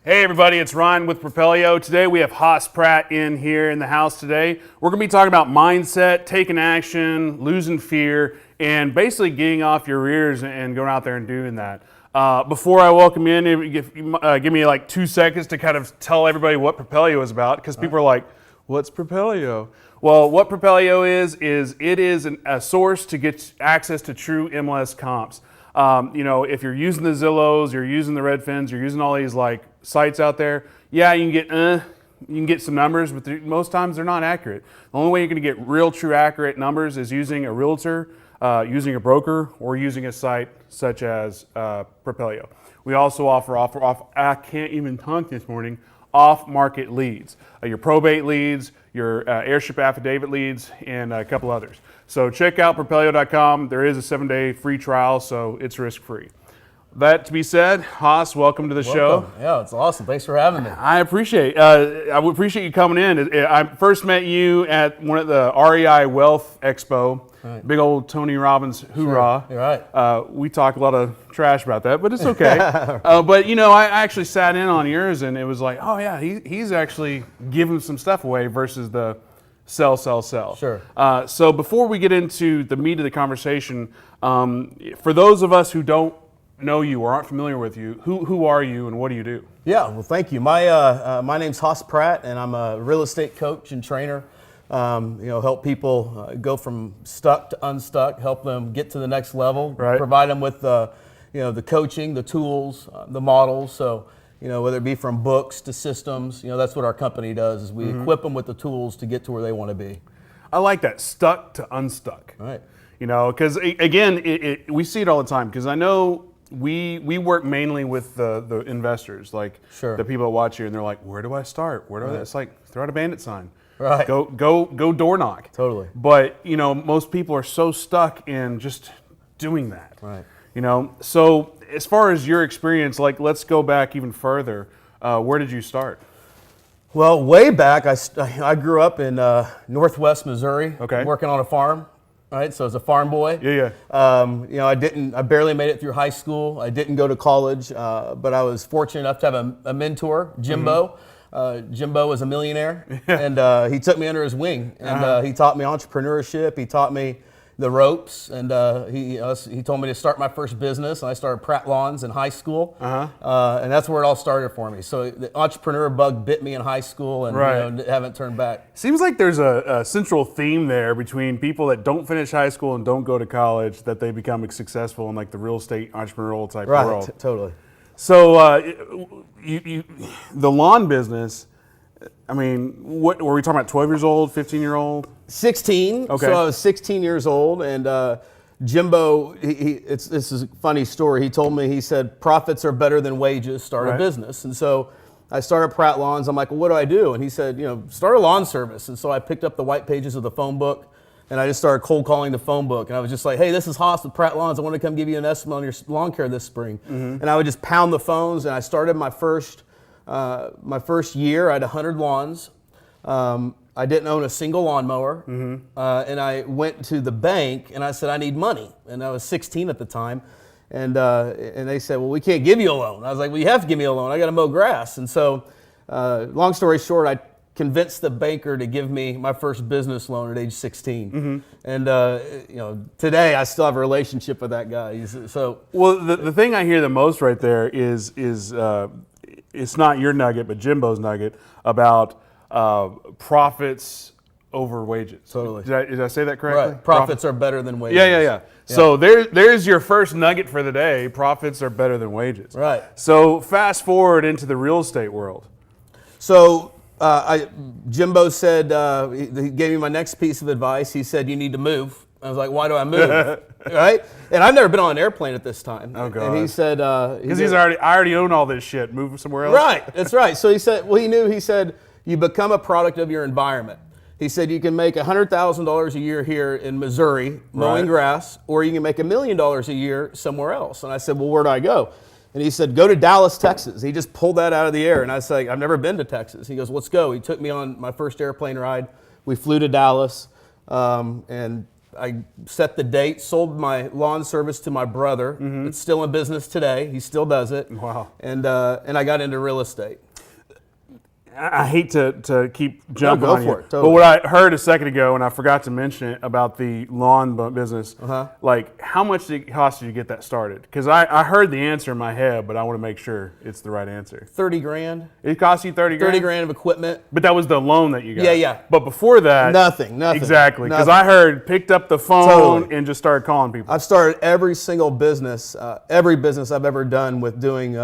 Hey everybody, it's Ryan with Propelio. Today we have Hoss Pratt in here in the house today. We're going to be talking about mindset, taking action, losing fear, and basically getting off your rears and going out there and doing that. Before I welcome you in, give me like 2 seconds to kind of tell everybody what Propelio is about, because people are like, what's Propelio? Well, what Propelio is it is a source to get access to true MLS comps. If you're using the Zillows, you're using the Redfins, you're using all these like sites out there, yeah, you can get some numbers, but most times they're not accurate. The only way you're going to get real, true, accurate numbers is using a realtor, using a broker, or using a site such as Propelio. We also offer I can't even talk this morning, off-market leads, your probate leads, your airship affidavit leads, and a couple others. So check out propelio.com. There is a 7-day free trial, so it's risk-free. That to be said, Hoss, welcome to the show. Yeah, it's awesome. Thanks for having me. I appreciate you coming in. I first met you at one of the REI Wealth Expo. Right. Big old Tony Robbins hoorah. Sure. You're right. We talk a lot of trash about that, but it's okay. But I actually sat in on yours, and it was like, oh yeah, he's actually giving some stuff away versus the sell. Sure. So before we get into the meat of the conversation, for those of us who don't know you or aren't familiar with you, who are you and what do you do? Yeah, well, thank you. My name's Hoss Pratt, and I'm a real estate coach and trainer. Help people go from stuck to unstuck, help them get to the next level, right. Provide them with the coaching, the tools, the models. So, whether it be from books to systems, that's what our company does, is we equip them with the tools to get to where they want to be. I like that, stuck to unstuck. Right. Because again, we see it all the time, because I know we work mainly with the investors, like sure. the people that watch you, and they're like, where do I start? Where do I? It's like, throw out a bandit sign. Right. Go door knock. Totally. But most people are so stuck in just doing that. Right. So as far as your experience, like, let's go back even further. Where did you start? Well, way back, I grew up in Northwest Missouri. Okay. Working on a farm. Right, so as a farm boy. Yeah. I barely made it through high school. I didn't go to college, but I was fortunate enough to have a mentor, Jimbo. Jimbo was a millionaire, and he took me under his wing, and he taught me entrepreneurship. He taught me the ropes, and he told me to start my first business, and I started Pratt Lawns in high school, and that's where it all started for me. So the entrepreneur bug bit me in high school, and right. Haven't turned back. Seems like there's a central theme there between people that don't finish high school and don't go to college, that they become successful in like the real estate entrepreneurial type world. Right, totally. So the lawn business, I mean, what were we talking about? 12 years old, 15-year-old? 16. Okay. So I was 16 years old, and Jimbo, this is a funny story. He told me, he said, profits are better than wages, start right. a business. And so I started Pratt Lawns. I'm like, well, what do I do? And he said, start a lawn service. And so I picked up the white pages of the phone book, and I just started cold calling the phone book. And I was just like, hey, this is Hoss with Pratt Lawns. I want to come give you an estimate on your lawn care this spring. And I would just pound the phones, and I started my first year. I had 100 lawns. I didn't own a single lawnmower. And I went to the bank, and I said, I need money. And I was 16 at the time. And they said, well, we can't give you a loan. I was like, well, you have to give me a loan. I got to mow grass. And so, long story short, I convinced the banker to give me my first business loan at age 16. And today I still have a relationship with that guy. Well, the thing I hear the most right there is it's not your nugget, but Jimbo's nugget about profits over wages. Totally. Did I say that correctly? Right. Profits are better than wages. Yeah. So there's your first nugget for the day. Profits are better than wages. Right. So fast forward into the real estate world. So Jimbo said, he gave me my next piece of advice. He said, you need to move. I was like, why do I move? Right? And I've never been on an airplane at this time. Oh, God. And he said... Because I already own all this shit. Move somewhere else? Right. That's right. So he said, he said, you become a product of your environment. He said, you can make $100,000 a year here in Missouri mowing grass, or you can make $1 million a year somewhere else. And I said, well, where do I go? And he said, go to Dallas, Texas. He just pulled that out of the air. And I said, I've never been to Texas. He goes, let's go. He took me on my first airplane ride. We flew to Dallas. And I set the date, sold my lawn service to my brother. It's still in business today. He still does it. Wow. And I got into real estate. I hate to keep jumping go on for you, it, totally. but what I heard a second ago, and I forgot to mention it about the lawn business, like how much did it cost you to get that started? Because I heard the answer in my head, but I want to make sure it's the right answer. 30 grand. It cost you 30 grand? 30 grand of equipment. But that was the loan that you got. Yeah, yeah. But before that, Nothing. Exactly, because Nothing. I heard picked up the phone Totally. and just started calling people. I've started every single business, every business I've ever done with doing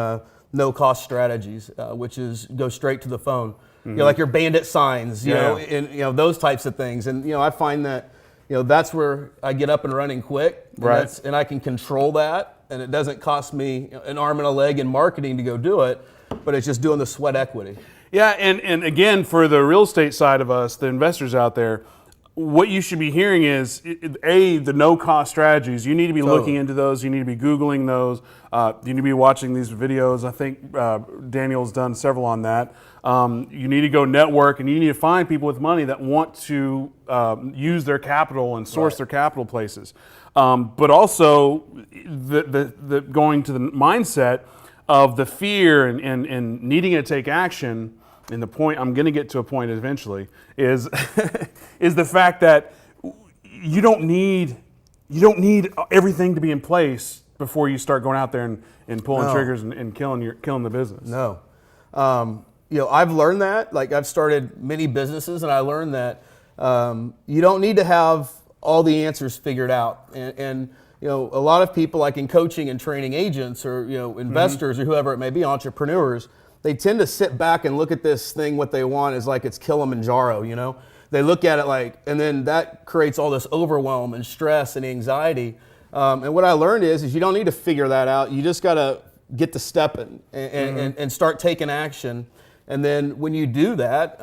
no-cost strategies, which is go straight to the phone. You know, like your bandit signs, you know, and those types of things. And I find that that's where I get up and running quick, and Right. and I can control that, and it doesn't cost me an arm and a leg in marketing to go do it, but it's just doing the sweat equity. Yeah, and again, for the real estate side of us, the investors out there, what you should be hearing is, the no-cost strategies. You need to be looking into those. You need to be Googling those. You need to be watching these videos. I think Daniel's done several on that. You need to go network, and you need to find people with money that want to use their capital and source their capital places. But also, the going to the mindset of the fear and needing to take action. And the point, I'm going to get to a point eventually, is is the fact that you don't need everything to be in place before you start going out there and pulling triggers and killing the business. No. I've learned that. Like, I've started many businesses, and I learned that you don't need to have all the answers figured out. And a lot of people, like in coaching and training agents or investors or whoever it may be, entrepreneurs, they tend to sit back and look at this thing, what they want is like it's Kilimanjaro, They look at it like, and then that creates all this overwhelm and stress and anxiety. And what I learned is you don't need to figure that out. You just got to get to stepping and start taking action. And then when you do that,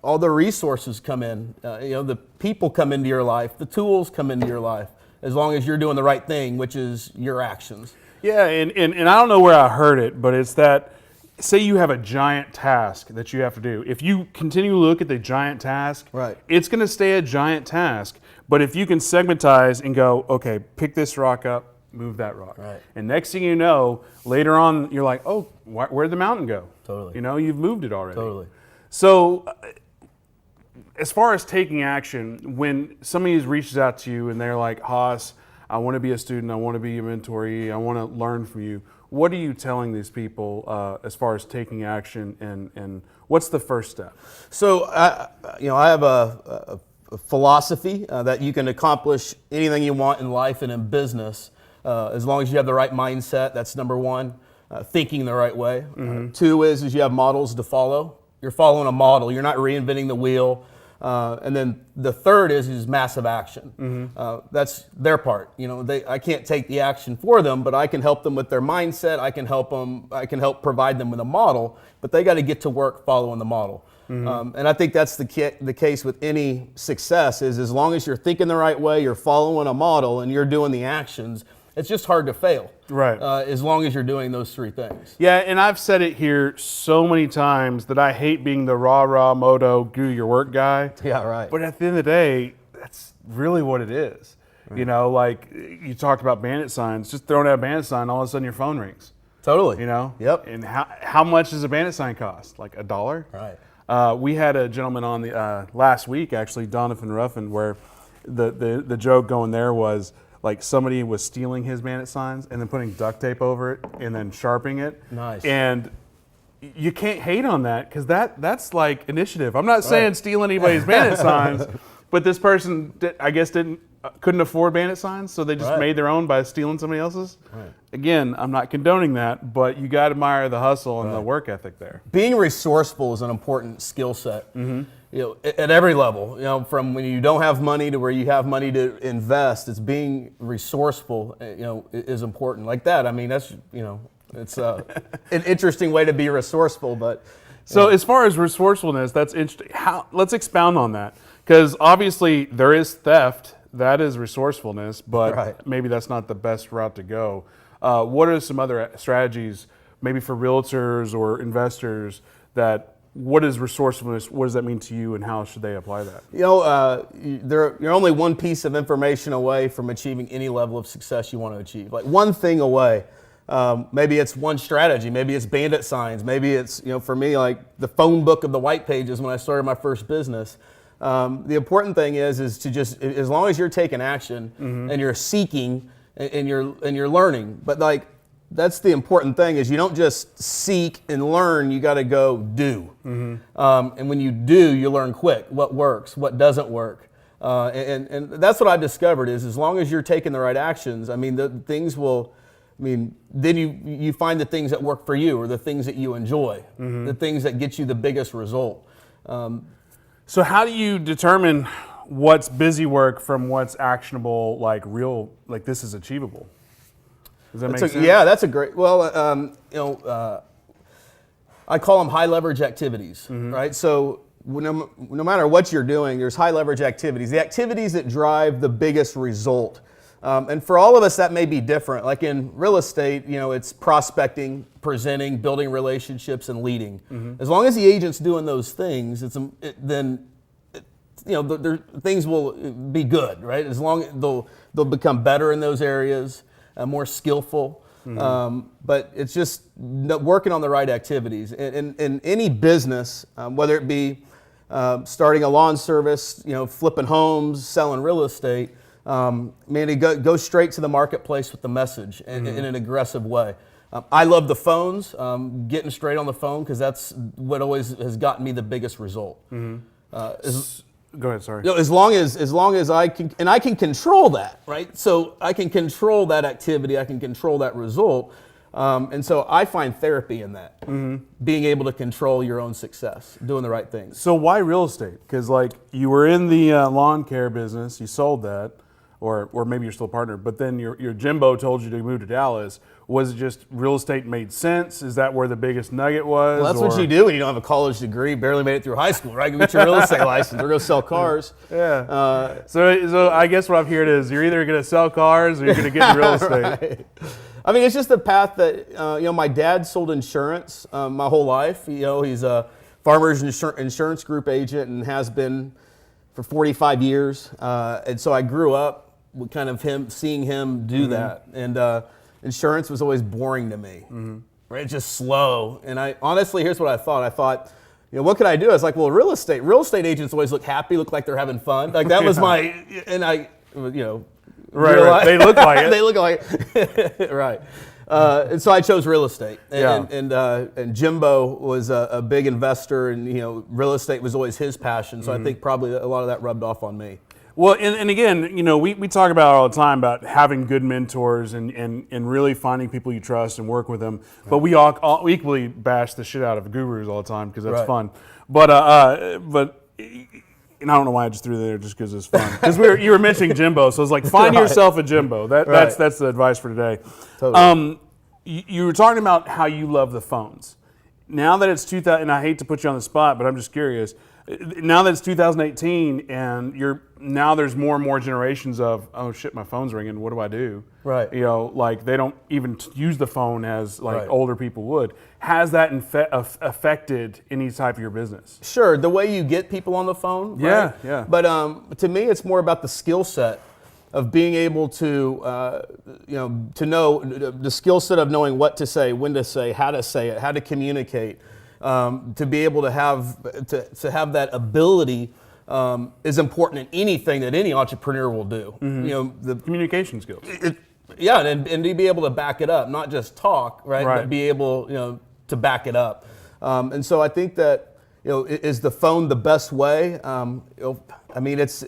all the resources come in. The people come into your life. The tools come into your life, as long as you're doing the right thing, which is your actions. Yeah, and I don't know where I heard it, but it's that, say you have a giant task that you have to do. If you continue to look at the giant task, it's going to stay a giant task. But if you can segmentize and go, okay, pick this rock up, move that rock. And next thing you know, later on, you're like, oh, where'd the mountain go? Totally. You've moved it already. Totally. So as far as taking action, when somebody reaches out to you and they're like, Hoss, I want to be a student, I want to be a mentoree, I want to learn from you. What are you telling these people as far as taking action, and what's the first step? So, I have a philosophy that you can accomplish anything you want in life and in business as long as you have the right mindset. That's number one, thinking the right way. Two is you have models to follow. You're following a model. You're not reinventing the wheel. And then the third is massive action. That's their part. I can't take the action for them, but I can help them with their mindset. I can help provide them with a model, but they got to get to work following the model. And I think that's the case with any success is as long as you're thinking the right way, you're following a model, and you're doing the actions, it's just hard to fail. As long as you're doing those three things. Yeah, and I've said it here so many times that I hate being the rah moto, do your work guy. Yeah, right. But at the end of the day, that's really what it is. Like you talked about bandit signs, just throwing out a bandit sign, all of a sudden your phone rings. Totally. Yep. And how much does a bandit sign cost? Like $1? Right. We had a gentleman on the last week, actually, Donovan Ruffin, where the joke going there was, like somebody was stealing his bandit signs and then putting duct tape over it and then sharpening it. Nice. And you can't hate on that because that's like initiative. I'm not saying steal anybody's bandit signs, but this person, I guess, couldn't afford bandit signs, so they just made their own by stealing somebody else's. Again, I'm not condoning that, but you got to admire the hustle and the work ethic there. Being resourceful is an important skill set. At every level, from when you don't have money to where you have money to invest, it's being resourceful, is important. Like that, I mean, that's, it's an interesting way to be resourceful, but. So as far as resourcefulness, that's interesting. Let's expound on that, because obviously there is theft, that is resourcefulness, but maybe that's not the best route to go. What are some other strategies, maybe for realtors or investors, that what is resourcefulness? What does that mean to you, and how should they apply that? You know, you're only one piece of information away from achieving any level of success you want to achieve. Like one thing away. Maybe it's one strategy. Maybe it's bandit signs. Maybe it's, you know, for me, like the phone book of the white pages when I started my first business. The important thing is to just, as long as you're taking action and you're seeking and you're learning. But like, that's the important thing is you don't just seek and learn, you got to go do. And when you do, you learn quick what works, what doesn't work. And that's what I discovered is as long as you're taking the right actions, I mean, the things will, I mean, then you find the things that work for you or the things that you enjoy, the things that get you the biggest result. So how do you determine what's busy work from what's actionable, like real, like this is achievable? Does that make sense? Yeah, that's a great, well, you know, I call them high leverage activities, right? So no matter what you're doing, there's high leverage activities, the activities that drive the biggest result. And for all of us, that may be different. Like in real estate, you know, it's prospecting, presenting, building relationships, and leading. As long as the agent's doing those things, then you know, things will be good, right? As long as they'll become better in those areas, more skillful. But it's just working on the right activities. In any business, whether it be starting a lawn service, you know, flipping homes, selling real estate. Man, go straight to the marketplace with the message in an aggressive way. I love the phones, getting straight on the phone because that's what always has gotten me the biggest result. Go ahead, sorry. You know, as long as I can, and I can control that, right? So I can control that activity, I can control that result. And so I find therapy in that, being able to control your own success, doing the right things. So why real estate? Because like you were in the lawn care business, you sold that, or maybe you're still a partner, but then your Jimbo told you to move to Dallas. Was it just real estate made sense? Is that where the biggest nugget was? Well, that's what you do when you don't have a college degree, barely made it through high school, right? Go get your real estate license or go sell cars. Yeah. So I guess what I've heard is you're either going to sell cars or you're going to get in real estate. Right. I mean, it's just the path that, you know, my dad sold insurance my whole life. You know, he's a Farmers Insurance Group agent and has been for 45 years. And so I grew up with kind of seeing him do that. And insurance was always boring to me, right? Just slow. And honestly, here's what I thought. I thought, you know, what could I do? I was like, well, real estate agents always look happy, look like they're having fun. Like that was you know, right. They look like it. They look like it. Right. And so I chose real estate. And Jimbo was a big investor, and you know, real estate was always his passion. So I think probably a lot of that rubbed off on me. Well, and again, you know, we talk about all the time about having good mentors and really finding people you trust and work with them. Right. But we all equally bash the shit out of gurus all the time because that's fun. But and I don't know why I just threw that there just because it's fun. Because you were mentioning Jimbo, so it's like find yourself a Jimbo. That's the advice for today. Totally. You were talking about how you love the phones. Now that it's 2000, and I hate to put you on the spot, but I'm just curious. Now that it's 2018 and now there's more and more generations of, oh shit, my phone's ringing, what do I do? Right. You know, like they don't even use the phone as like older people would. Has that affected any type of your business? Sure, the way you get people on the phone. Yeah, right? yeah. But to me, it's more about the skill set of being able to, you know, to know the skill set of knowing what to say, when to say it, how to communicate. To be able to have that ability is important in anything that any entrepreneur will do. You know, the communication skills. And to be able to back it up, not just talk, right? But be able, you know, to back it up. And so I think that, you know, is the phone the best way? You know, I mean, it's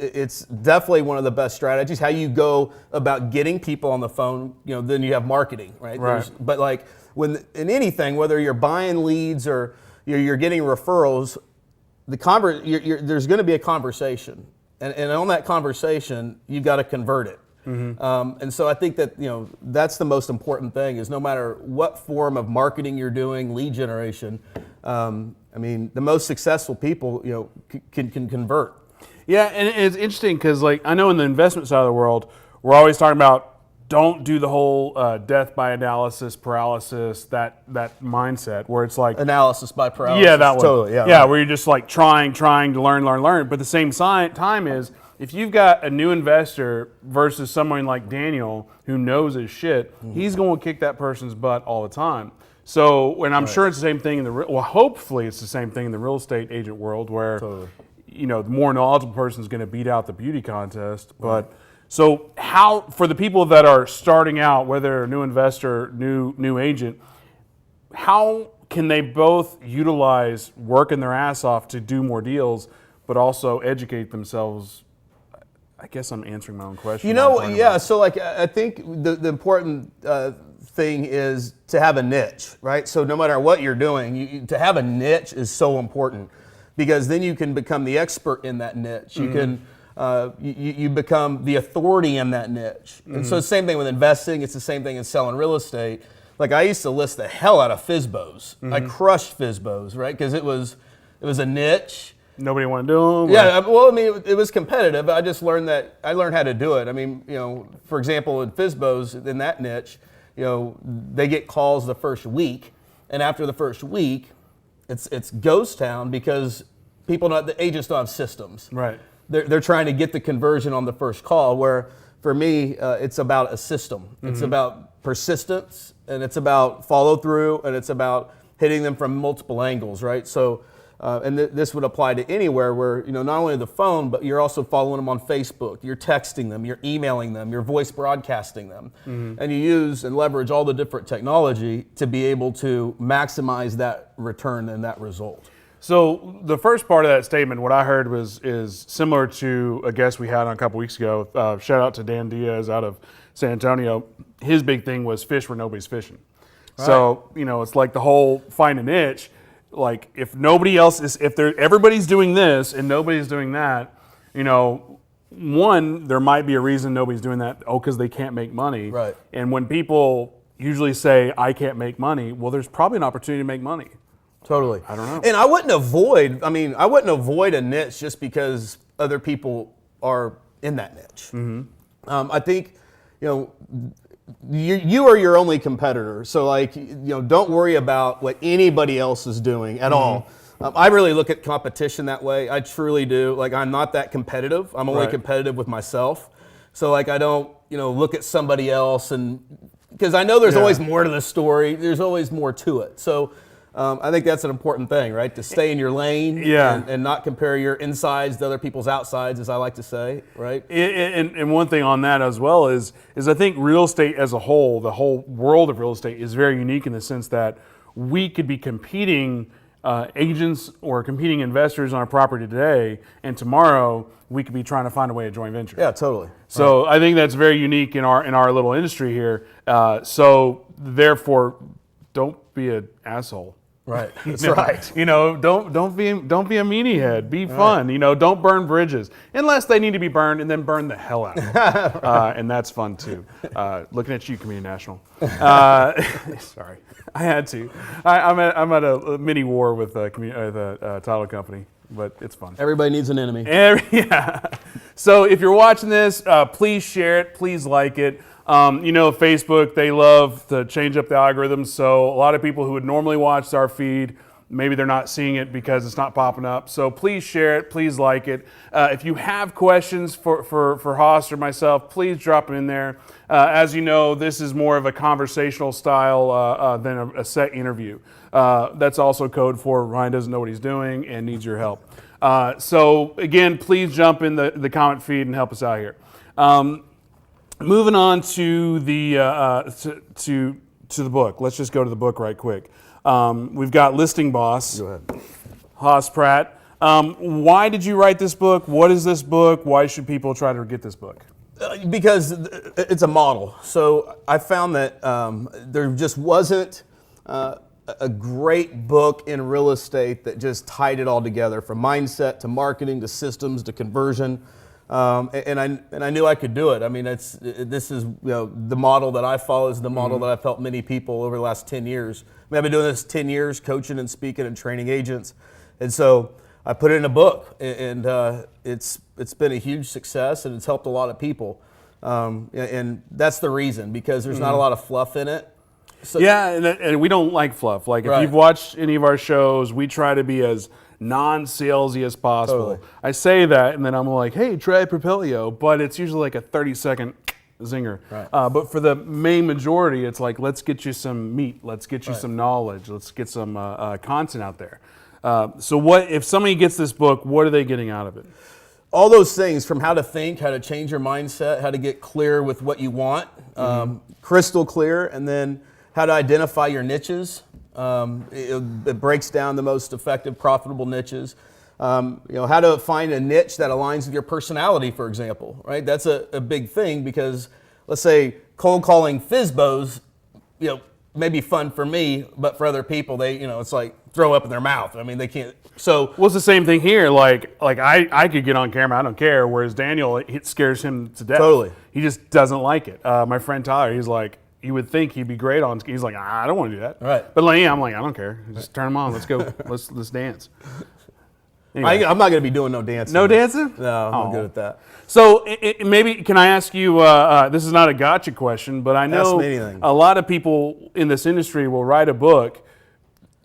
definitely one of the best strategies. How you go about getting people on the phone, you know, then you have marketing, right? But like when in anything, whether you're buying leads or you're getting referrals, there's going to be a conversation, and on that conversation, you've got to convert it. And so I think that, you know, that's the most important thing is no matter what form of marketing you're doing, lead generation. I mean, the most successful people, you know, can convert. Yeah, and it's interesting because like I know in the investment side of the world, we're always talking about don't do the whole death by analysis, paralysis, that mindset where it's like Analysis by paralysis. yeah, that one. Totally. Yeah. Yeah, Right. where you're just like trying to learn. But the same time is if you've got a new investor versus someone like Daniel who knows his shit, he's going to kick that person's butt all the time. So, and I'm sure it's the same thing in hopefully it's the same thing in the real estate agent world where, you know, the more knowledgeable person is going to beat out the beauty contest. But so how, for the people that are starting out, whether they're a new investor, new agent, how can they both utilize working their ass off to do more deals, but also educate themselves? I guess I'm answering my own question. You know, yeah. So like, I think the important thing is to have a niche, right? So no matter what you're doing, to have a niche is so important because then you can become the expert in that niche. You can you become the authority in that niche. And so the same thing with investing. It's the same thing in selling real estate. Like I used to list the hell out of FSBOs. I crushed FSBOs, right? Because it was a niche. Nobody wanted to do them? Yeah, well, I mean, it was competitive. I just learned I learned how to do it. I mean, you know, for example, in FSBOs, in that niche, you know, they get calls the first week, and after the first week, it's ghost town because the agents don't have systems. Right. They're trying to get the conversion on the first call. Where for me, it's about a system. It's about persistence, and it's about follow through, and it's about hitting them from multiple angles. Right. So. And this would apply to anywhere where, you know, not only the phone, but you're also following them on Facebook, you're texting them, you're emailing them, you're voice broadcasting them. And you use and leverage all the different technology to be able to maximize that return and that result. So the first part of that statement, what I heard is similar to a guest we had on a couple weeks ago. Shout out to Dan Diaz out of San Antonio. His big thing was fish where nobody's fishing. Right. So, you know, it's like the whole find a niche. Like if nobody else is, everybody's doing this and nobody's doing that, you know, one, there might be a reason nobody's doing that. Oh, because they can't make money. Right. And when people usually say, I can't make money, well, there's probably an opportunity to make money. Totally. I don't know. And I wouldn't avoid a niche just because other people are in that niche. I think, you know, you are your only competitor. So like, you know, don't worry about what anybody else is doing at all. I really look at competition that way. I truly do. Like I'm not that competitive. I'm only competitive with myself. So like I don't, you know, look at somebody else and because I know there's always more to the story. There's always more to it. So I think that's an important thing, right? To stay in your lane and not compare your insides to other people's outsides, as I like to say, right? And one thing on that as well is I think real estate as a whole, the whole world of real estate is very unique in the sense that we could be competing agents or competing investors on a property today, and tomorrow we could be trying to find a way to joint venture. Yeah, totally. So I think that's very unique in our little industry here. So therefore, don't be an asshole. Right. That's right. You know, don't be a meanie head. Be fun. You know, don't burn bridges unless they need to be burned, and then burn the hell out of them. And that's fun too. Looking at you, Community National. Sorry, I had to. I'm at a mini war with the title company, but it's fun. Everybody needs an enemy. Yeah. So if you're watching this, please share it. Please like it. You know, Facebook, they love to change up the algorithms. So a lot of people who would normally watch our feed, maybe they're not seeing it because it's not popping up. So please share it. Please like it. If you have questions for Hoss or myself, please drop them in there. As you know, this is more of a conversational style than a set interview. That's also code for Ryan doesn't know what he's doing and needs your help. So again, please jump in the comment feed and help us out here. Moving on to the to the book. Let's just go to the book right quick. We've got Listing Boss. Go ahead. Hoss Pratt. Why did you write this book? What is this book? Why should people try to get this book? Because it's a model. So I found that there just wasn't a great book in real estate that just tied it all together, from mindset to marketing to systems to conversion. And I knew I could do it. I mean, this is, you know, the model that I follow is the model that I've helped many people over the last 10 years. I mean, I've been doing this 10 years, coaching and speaking and training agents. And so I put it in a book, and it's been a huge success, and it's helped a lot of people. And that's the reason, because there's not a lot of fluff in it. So, yeah, and we don't like fluff. Like, if Right. you've watched any of our shows, we try to be as non-salesy as possible. Totally. I say that, and then I'm like, hey, try Propelio, but it's usually like a 30-second zinger. Right. But for the main majority, it's like, let's get you some meat, let's get you some knowledge, let's get some content out there. So what if somebody gets this book, what are they getting out of it? all those things, from how to think, how to change your mindset, how to get clear with what you want, crystal clear, and then how to identify your niches. It breaks down the most effective, profitable niches. How to find a niche that aligns with your personality, for example, right? That's a big thing, because let's say cold calling FSBOs, may be fun for me, but for other people, it's like throw up in their mouth. I mean, they can't. So well, it's the same thing here. Like I could get on camera, I don't care. Whereas Daniel, it scares him to death. Totally. He just doesn't like it. My friend Tyler, he's like, you would think he'd be great on. He's like, I don't want to do that. Right. But I'm like, I don't care. Just turn them on. Let's go. let's dance. Anyway. I'm not going to be doing no dancing. No dancing? No, I'm not good at that. So maybe, can I ask you, this is not a gotcha question, but I know Ask me anything. a lot of people in this industry will write a book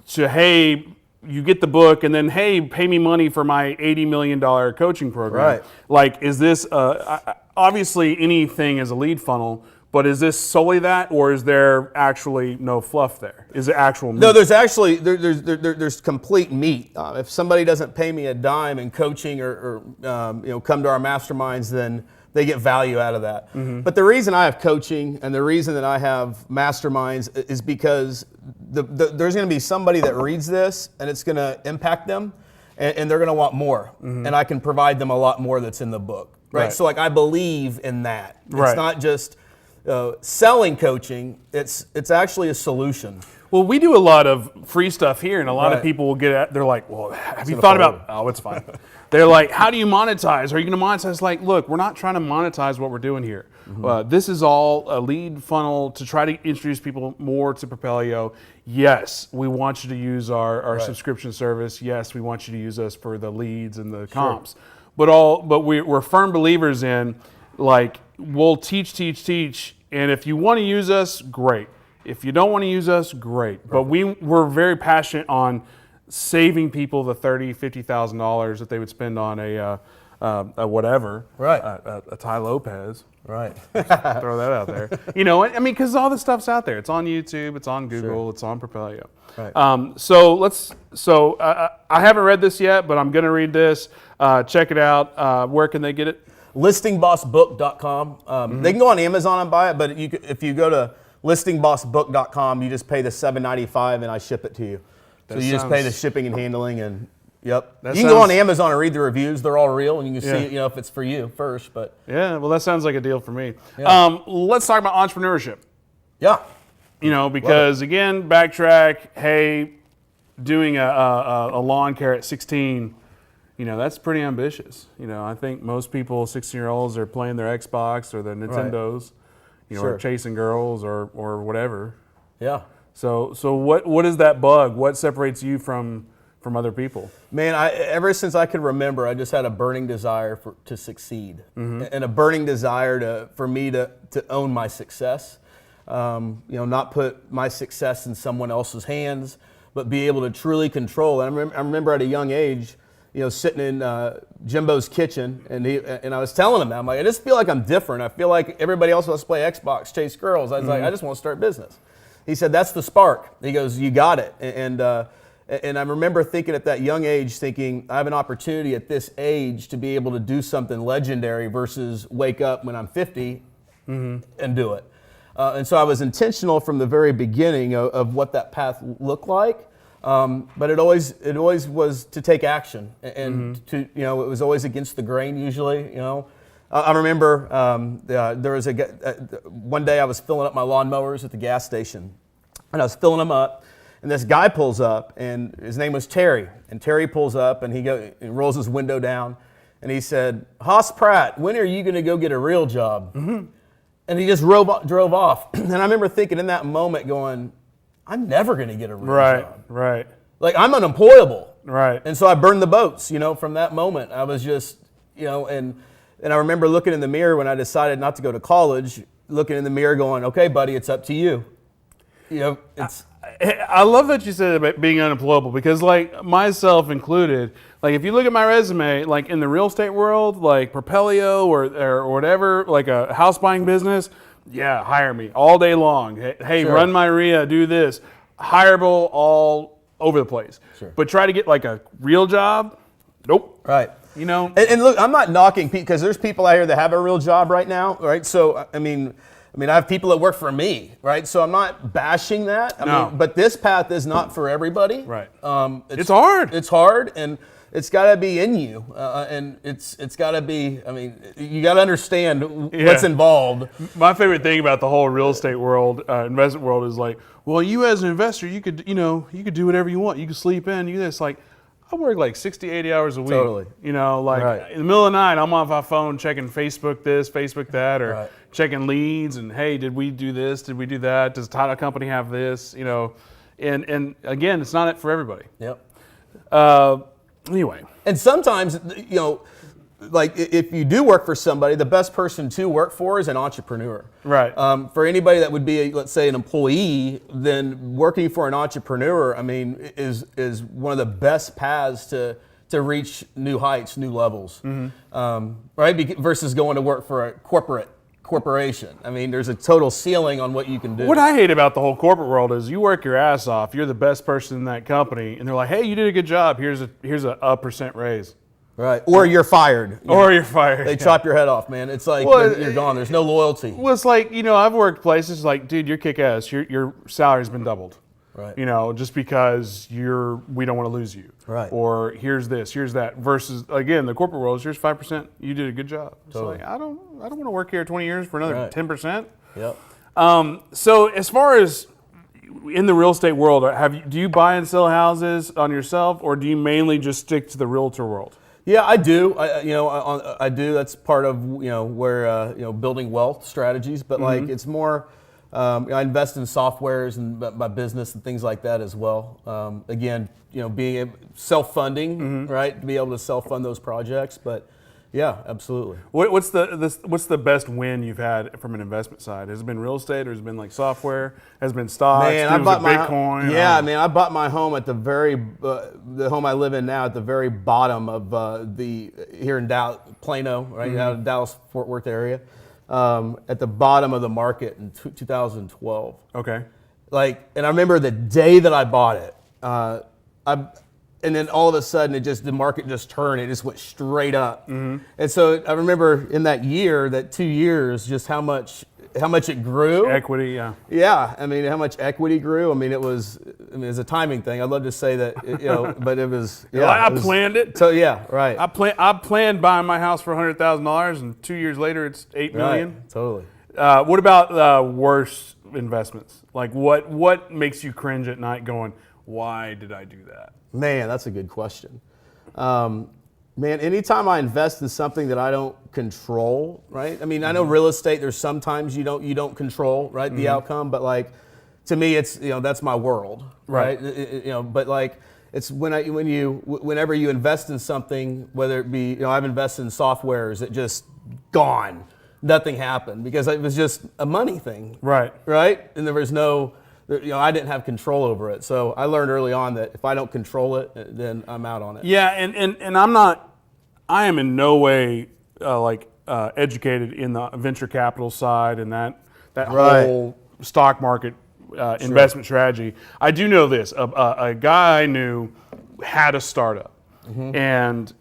to, hey, you get the book, and then, hey, pay me money for my $80 million coaching program. Right. Like, is this, obviously anything is a lead funnel, but is this solely that, or is there actually no fluff there? Is it actual meat? No, there's actually there's complete meat. If somebody doesn't pay me a dime in coaching or come to our masterminds, then they get value out of that. Mm-hmm. But the reason I have coaching and the reason that I have masterminds is because there's going to be somebody that reads this and it's going to impact them, and they're going to want more, and I can provide them a lot more that's in the book. Right. So I believe in that. It's not just selling coaching, it's actually a solution. Well, we do a lot of free stuff here, and a lot of people will get at, they're like, well, have you thought about, it's fine. They're like, how do you monetize? Are you going to monetize? Like, look, we're not trying to monetize what we're doing here. Mm-hmm. This is all a lead funnel to try to introduce people more to Propelio. Yes, we want you to use our subscription service. Yes, we want you to use us for the leads and the comps. But we're firm believers in, like, we'll teach, and if you want to use us, great. If you don't want to use us, great. But we're very passionate on saving people the $30,000, $50,000 that they would spend on a whatever, a Ty Lopez. Right. Throw that out there. Because all this stuff's out there. It's on YouTube. It's on Google. It's on Propelio. Right. I haven't read this yet, but I'm going to read this. Check it out. Where can they get it? listingbossbook.com. They can go on Amazon and buy it, but if you go to listingbossbook.com, you just pay the $7.95 and I ship it to you. So you just pay the shipping and handling, and you can go on Amazon and read the reviews. They're all real, and you can see if it's for you first. But yeah, well, that sounds like a deal for me. Yeah. Let's talk about entrepreneurship. Yeah. Because again, backtrack. Hey, doing a lawn care at 16. That's pretty ambitious. I think most people, 16-year-olds, are playing their Xbox or their Nintendos, or chasing girls or whatever. Yeah. So what is that bug? What separates you from other people? Man, ever since I could remember, I just had a burning desire to succeed, and a burning desire for me to own my success. Not put my success in someone else's hands, but be able to truly control. And I remember at a young age, sitting in Jimbo's kitchen, and I was telling him that, I'm like, I just feel like I'm different. I feel like everybody else wants to play Xbox, chase girls. I was like, I just want to start business. He said, that's the spark. He goes, you got it. And I remember thinking at that young age, I have an opportunity at this age to be able to do something legendary versus wake up when I'm 50 and do it. And so I was intentional from the very beginning of what that path looked like. But it always was to take action, and it was always against the grain usually. I remember there was one day I was filling up my lawnmowers at the gas station, and I was filling them up, and this guy pulls up, and his name was Terry, and Terry pulls up, and he rolls his window down, and he said, "Hoss Pratt, when are you going to go get a real job?" And he just drove off, and I remember thinking in that moment, going, I'm never going to get a real job. Right. Like, I'm unemployable. Right. And so I burned the boats, from that moment. I was just, and And I remember looking in the mirror when I decided not to go to college, looking in the mirror going, okay, buddy, it's up to you. You know, it's... I love that you said about being unemployable, because like myself included, like if you look at my resume, like in the real estate world, like Propelio or whatever, like a house buying business, yeah, hire me all day long. Hey, Sure. run my RIA, do this. Hireable all over the place. Sure. But try to get like a real job, nope. Right. You know? And look, I'm not knocking people, because there's people out here that have a real job right now, right? So, I mean, I have people that work for me, right? So I'm not bashing that. I mean, but this path is not for everybody. Right. It's hard. It's hard, and it's got to be in you, and it's got to be. I mean, you got to understand what's involved. My favorite thing about the whole real estate world, investment world, is like, well, you as an investor, you could do whatever you want. You could sleep in, you this. Like, I work like 60, 80 hours a week. Totally. You know, like Right. in the middle of the night, I'm off my phone checking Facebook this, Facebook that, or Right. checking leads, and hey, did we do this? Did we do that? Does title company have this? You know, and again, it's not for everybody. Yep. Anyway. And sometimes, you know, like if you do work for somebody, the best person to work for is an entrepreneur. Right. For anybody that would be, let's say, an employee, then working for an entrepreneur, I mean, is one of the best paths to reach new heights, new levels, right? Versus going to work for a corporation. I mean, there's a total ceiling on what you can do. What I hate about the whole corporate world is you work your ass off, you're the best person in that company, and they're like, hey, you did a good job, here's a percent raise. Right. Or you're fired. You're fired. They chop your head off, man. It's like you're gone. There's no loyalty. Well, it's like, I've worked places like, dude, you're kick ass. Your salary's been doubled. Right. Just because we don't want to lose you. Right. Or here's this, here's that. Versus, again, the corporate world is here's 5%. You did a good job. It's Totally. like, I don't want to work here 20 years for another Right. 10%. Yep. So as far as in the real estate world, do you buy and sell houses on yourself, or do you mainly just stick to the realtor world? Yeah, I do. I do. That's part of where building wealth strategies. But like it's more, I invest in softwares and my business and things like that as well. Again, being self-funding, right, to be able to self-fund those projects. But yeah, absolutely. What's the best win you've had from an investment side? Has it been real estate, or has it been like software? Has it been stocks? Man, I bought my Bitcoin. Yeah, man, I bought my home at the home I live in now at the very bottom of here in Plano, right out of Dallas Fort Worth area, at the bottom of the market in 2012. Okay. And I remember the day that I bought it, and then all of a sudden the market just turned. It just went straight up. And so I remember in that 2 years, just how much it grew. Equity, yeah. Yeah, I mean, how much equity grew. I mean, it was a timing thing. I'd love to say that, but it was. Yeah, I planned it. So yeah, right. I planned buying my house for $100,000, and 2 years later, it's $8 million. Right, totally. What about worse investments? Like what makes you cringe at night, going, why did I do that? Man, that's a good question. Man, anytime I invest in something that I don't control, right? I mean, I know real estate, there's sometimes you don't control, right, the outcome, but like to me it's, that's my world, right? But like it's whenever you invest in something, whether it be, I've invested in softwares that just gone, nothing happened because it was just a money thing. Right? And there was no I didn't have control over it. So I learned early on that if I don't control it, then I'm out on it. Yeah, and I am in no way educated in the venture capital side and that whole stock market investment strategy. I do know this. A guy I knew had a startup, and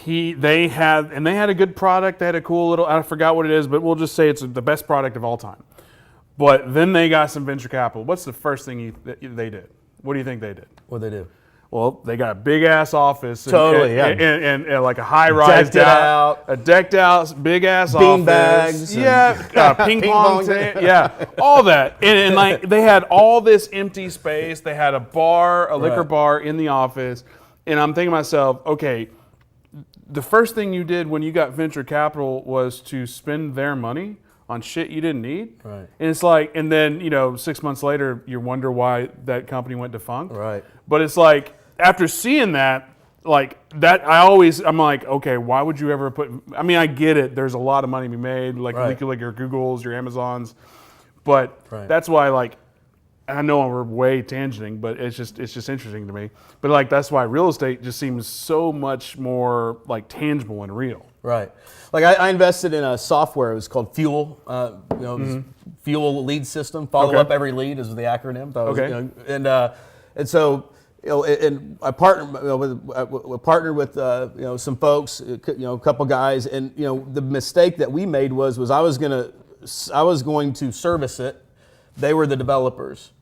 they had a good product. They had a cool little, I forgot what it is, but we'll just say it's the best product of all time. But then they got some venture capital. What's the first thing they did? What do you think they did? What'd they do? Well, they got a big ass office, and like a high rise, decked out, big ass bean office, bags, ping pong, all that, and like they had all this empty space. They had a liquor bar in the office, and I'm thinking to myself, okay, the first thing you did when you got venture capital was to spend their money on shit you didn't need. Right. And it's like, and then, 6 months later, you wonder why that company went defunct. Right. But it's like, after seeing that, like that, I'm like, okay, why would you ever put? I mean, I get it. There's a lot of money to be made, like Right. you could, like your Googles, your Amazons, but Right. that's why, like, I know we're way tangenting, but it's just interesting to me. But like that's why real estate just seems so much more like tangible and real. Right. Like I invested in a software. It was called Fuel. It was Fuel lead system. Follow up every lead is the acronym. That was, Okay. And so and I partnered with some folks, a couple guys, and the mistake that we made was I was going to service it. They were the developers.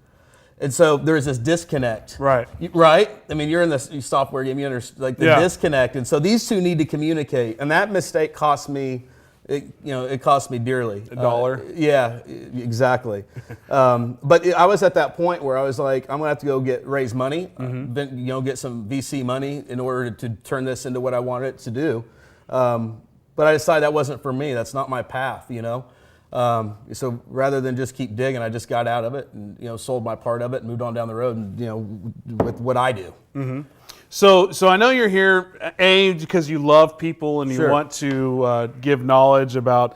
And so there's this disconnect. Right. Right? I mean, you're in the software game, you understand, like the disconnect. And so these two need to communicate. And that mistake cost me, it cost me dearly. $1? Yeah, exactly. But I was at that point where I was like, I'm going to have to raise money, get some VC money in order to turn this into what I wanted it to do. But I decided that wasn't for me. That's not my path, So rather than just keep digging, I just got out of it and sold my part of it and moved on down the road and with what I do. Mm-hmm. So I know you're here because you love people and you Sure. want to give knowledge about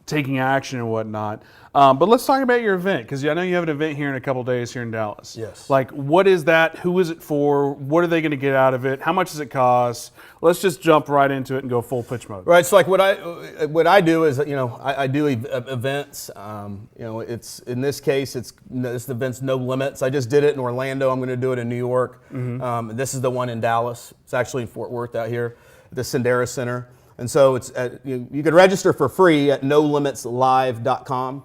taking action and whatnot. But let's talk about your event, because I know you have an event here in a couple days here in Dallas. Yes. Like, what is that? Who is it for? What are they going to get out of it? How much does it cost? Let's just jump right into it and go full pitch mode. Right. So like what I do is I do events. It's in this case this event's No Limits. I just did it in Orlando. I'm going to do it in New York. This is the one in Dallas. It's actually in Fort Worth out here, the Sendera Center. And so it's you can register for free at nolimitslive.com.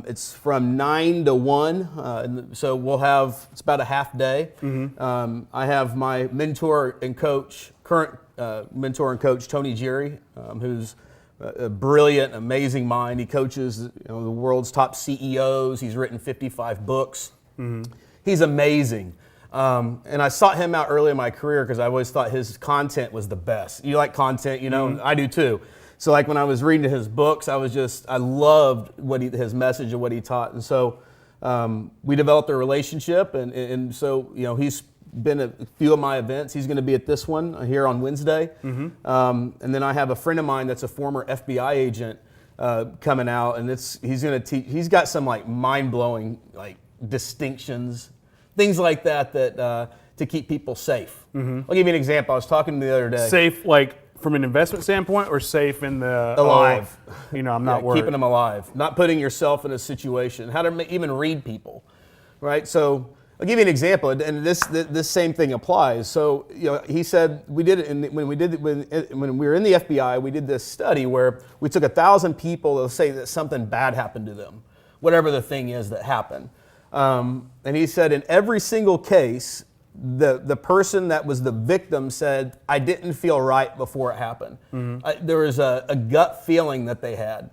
It's from 9 to 1, so it's about a half day. I have my mentor and coach, current mentor and coach, Tony Jerry, who's a brilliant, amazing mind. He coaches the world's top CEOs. He's written 55 books. He's amazing. And I sought him out early in my career because I always thought his content was the best. You like content, I do too. So like when I was reading his books, I loved his message and what he taught. And so we developed a relationship, and so he's been at a few of my events. He's going to be at this one here on Wednesday. And then I have a friend of mine that's a former FBI agent coming out, and he's going to teach. He's got some like mind-blowing like distinctions, things like that to keep people safe. I'll give you an example. I was talking the other day. Safe, like from an investment standpoint, or safe in the alive? I'm not worried. Keeping them alive, not putting yourself in a situation. How to even read people, right? So I'll give you an example, and this same thing applies. So he said we did it when we were in the FBI. We did this study where we took 1,000 people. They'll say that something bad happened to them, whatever the thing is that happened. And he said in every single case, the person that was the victim said, I didn't feel right before it happened. There was a gut feeling that they had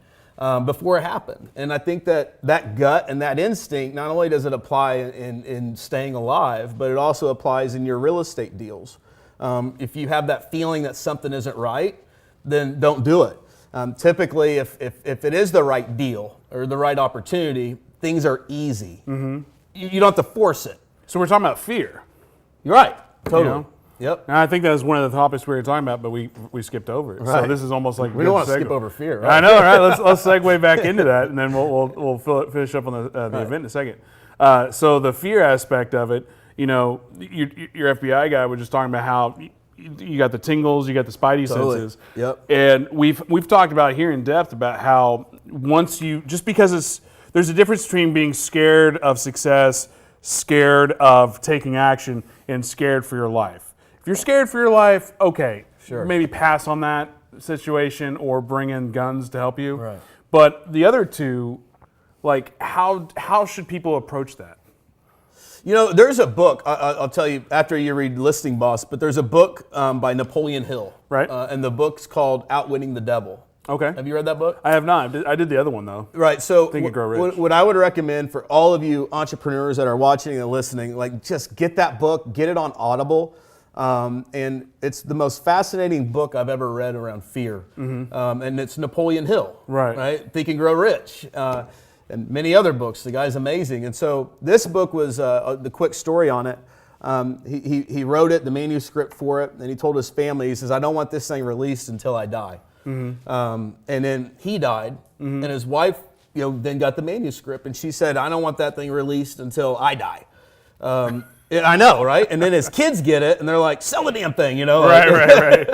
before it happened. And I think that gut and that instinct, not only does it apply in staying alive, but it also applies in your real estate deals. If you have that feeling that something isn't right, then don't do it. Typically, if it is the right deal or the right opportunity, things are easy. You don't have to force it. So we're talking about fear. You're right. Totally. Yep. And I think that was one of the topics we were talking about, but we skipped over it. Right. So this is almost like We don't want to skip over fear, right? I know, right? Let's segue back into that, and then we'll finish up on the event in a second. So the fear aspect of it, your FBI guy was just talking about how you got the tingles, you got the spidey senses. Yep. And we've talked about here in depth about how because there's a difference between being scared of success, scared of taking action, and scared for your life. If you're scared for your life, okay, sure, maybe pass on that situation or bring in guns to help you. Right. But the other two, like how should people approach that? There's a book, I'll tell you after you read Listing Boss, but there's a book by Napoleon Hill. Right. And the book's called Outwitting the Devil. Okay. Have you read that book? I have not. I did the other one though. Right. So Think and Grow Rich. What I would recommend for all of you entrepreneurs that are watching and listening, like just get that book, get it on Audible. And it's the most fascinating book I've ever read around fear. And it's Napoleon Hill. Right. Think and Grow Rich. And many other books. The guy's amazing. And so this book was the quick story on it. He wrote it, the manuscript for it, and he told his family, he says, I don't want this thing released until I die. And then he died, and his wife, then got the manuscript, and she said, I don't want that thing released until I die. I know, right? And then his kids get it, and they're like, sell the damn thing, Right.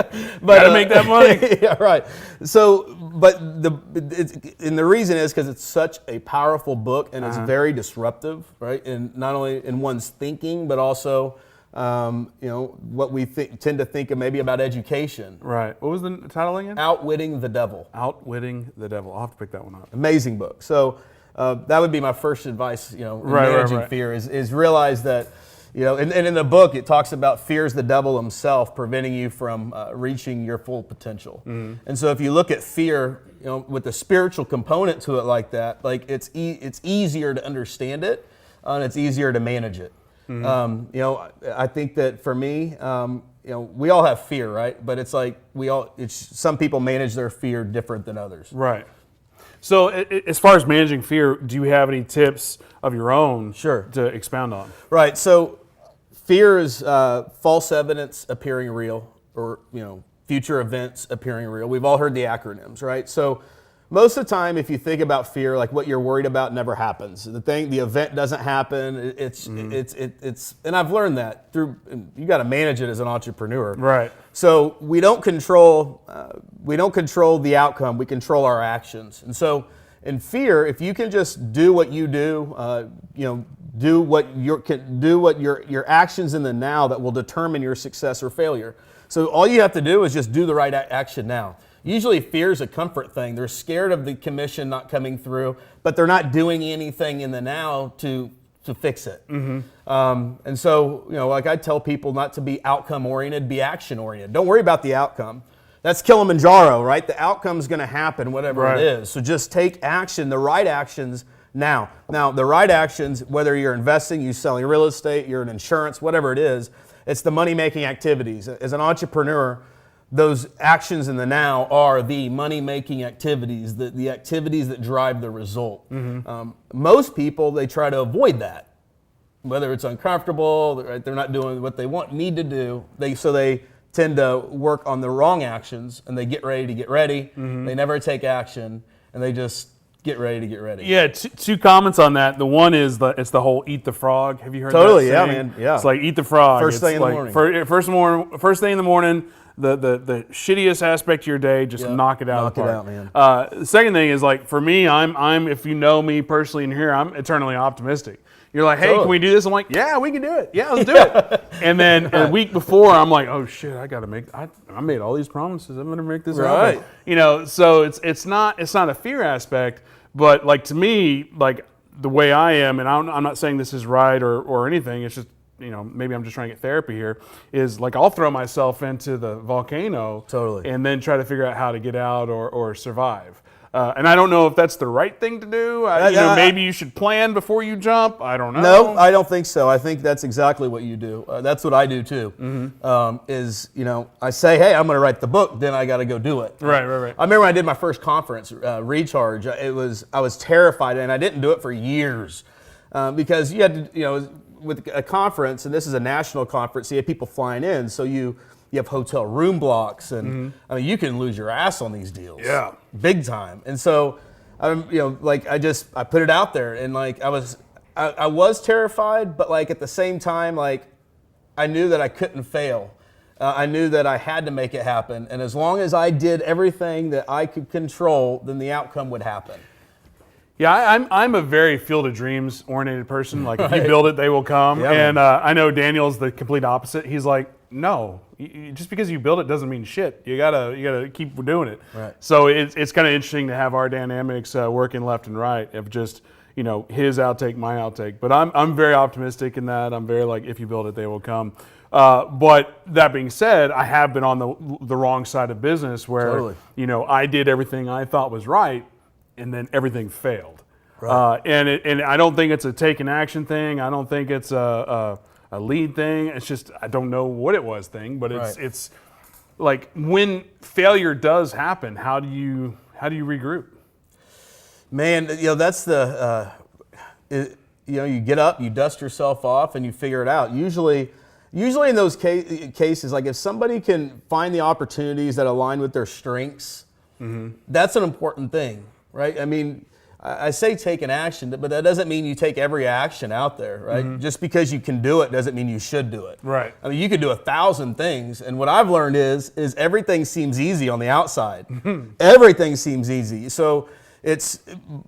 But, gotta make that money. Yeah, right. So, but the reason is because it's such a powerful book, and it's very disruptive, right? And not only in one's thinking, but also, what we tend to think of maybe about education. Right. What was the title again? Outwitting the Devil. Outwitting the Devil. I'll have to pick that one up. Amazing book. So that would be my first advice, in managing fear is realize that, and in the book it talks about fear is the devil himself preventing you from reaching your full potential. And so if you look at fear, with the spiritual component to it like that, like it's easier to understand it, and it's easier to manage it. I think that for me, we all have fear, right? But it's like some people manage their fear different than others. Right. So as far as managing fear, do you have any tips of your own to expound on? Right. So fear is false evidence appearing real, or future events appearing real. We've all heard the acronyms, right? So most of the time, if you think about fear, like what you're worried about never happens. The event doesn't happen. It's and I've learned that you got to manage it as an entrepreneur. Right. So we don't control the outcome. We control our actions. And so in fear, if you can just do what you do, do what your actions in the now that will determine your success or failure. So all you have to do is just do the right action now. Usually fear is a comfort thing. They're scared of the commission not coming through, but they're not doing anything in the now to fix it. And so, like I tell people not to be outcome oriented, be action oriented. Don't worry about the outcome. That's Kilimanjaro, right? The outcome's going to happen, whatever it is. So just take action, the right actions now. Now, the right actions, whether you're investing, you're selling real estate, you're in insurance, whatever it is, it's the money-making activities. As an entrepreneur, those actions in the now are the money-making activities, the activities that drive the result. Most people, they try to avoid that, whether it's uncomfortable, right? They're not doing what they need to do. So they tend to work on the wrong actions, and they get ready to get ready. They never take action, and they just get ready to get ready. Yeah, two comments on that. The one is it's the whole eat the frog. Have you heard that? Totally, yeah, man. Yeah. It's like eat the frog. First thing in the morning. First thing in the morning. The shittiest aspect of your day, just knock it out of the park. Knock it out, man. The second thing is, like, for me, I'm if you know me personally in here, I'm eternally optimistic. You're like, hey, can we do this? I'm like, yeah, we can do it. Yeah, let's do it. And then a week before, I'm like, oh shit, I made all these promises. I'm gonna make this happen. So it's not a fear aspect, but like to me, like the way I am, and I'm not saying this is right or anything. It's just, maybe I'm just trying to get therapy here, is like I'll throw myself into the volcano and then try to figure out how to get out or survive. And I don't know if that's the right thing to do. Maybe you should plan before you jump. I don't know. No, I don't think so. I think that's exactly what you do. That's what I do too. I say, hey, I'm going to write the book, then I got to go do it. Right. I remember when I did my first conference, Recharge. I was terrified, and I didn't do it for years because you had to, with a conference, and this is a national conference, so you have people flying in, so you have hotel room blocks, and I mean, you can lose your ass on these deals. Yeah. Big time. And so, I put it out there, and like I was terrified, but like at the same time, like I knew that I couldn't fail. I knew that I had to make it happen, and as long as I did everything that I could control, then the outcome would happen. Yeah, I'm a very field of dreams oriented person. Like if you build it, they will come. Yeah, and I know Daniel's the complete opposite. He's like, no, just because you build it doesn't mean shit. You gotta keep doing it. Right. So it's kind of interesting to have our dynamics working left and right of just his outtake, my outtake. But I'm very optimistic in that. I'm very like, if you build it, they will come. But that being said, I have been on the wrong side of business where I did everything I thought was right, and then everything failed. Right. And I don't think it's a take an action thing. I don't think it's a lead thing. It's just I don't know what it was thing. But it's like when failure does happen, how do you regroup? Man, that's the you get up, you dust yourself off, and you figure it out. Usually, Usually in those cases, like if somebody can find the opportunities that align with their strengths, that's an important thing, right? I mean, I say take an action, but that doesn't mean you take every action out there, right? Just because you can do it doesn't mean you should do it. Right. I mean, you could do 1,000 things, and what I've learned is everything seems easy on the outside. Everything seems easy. So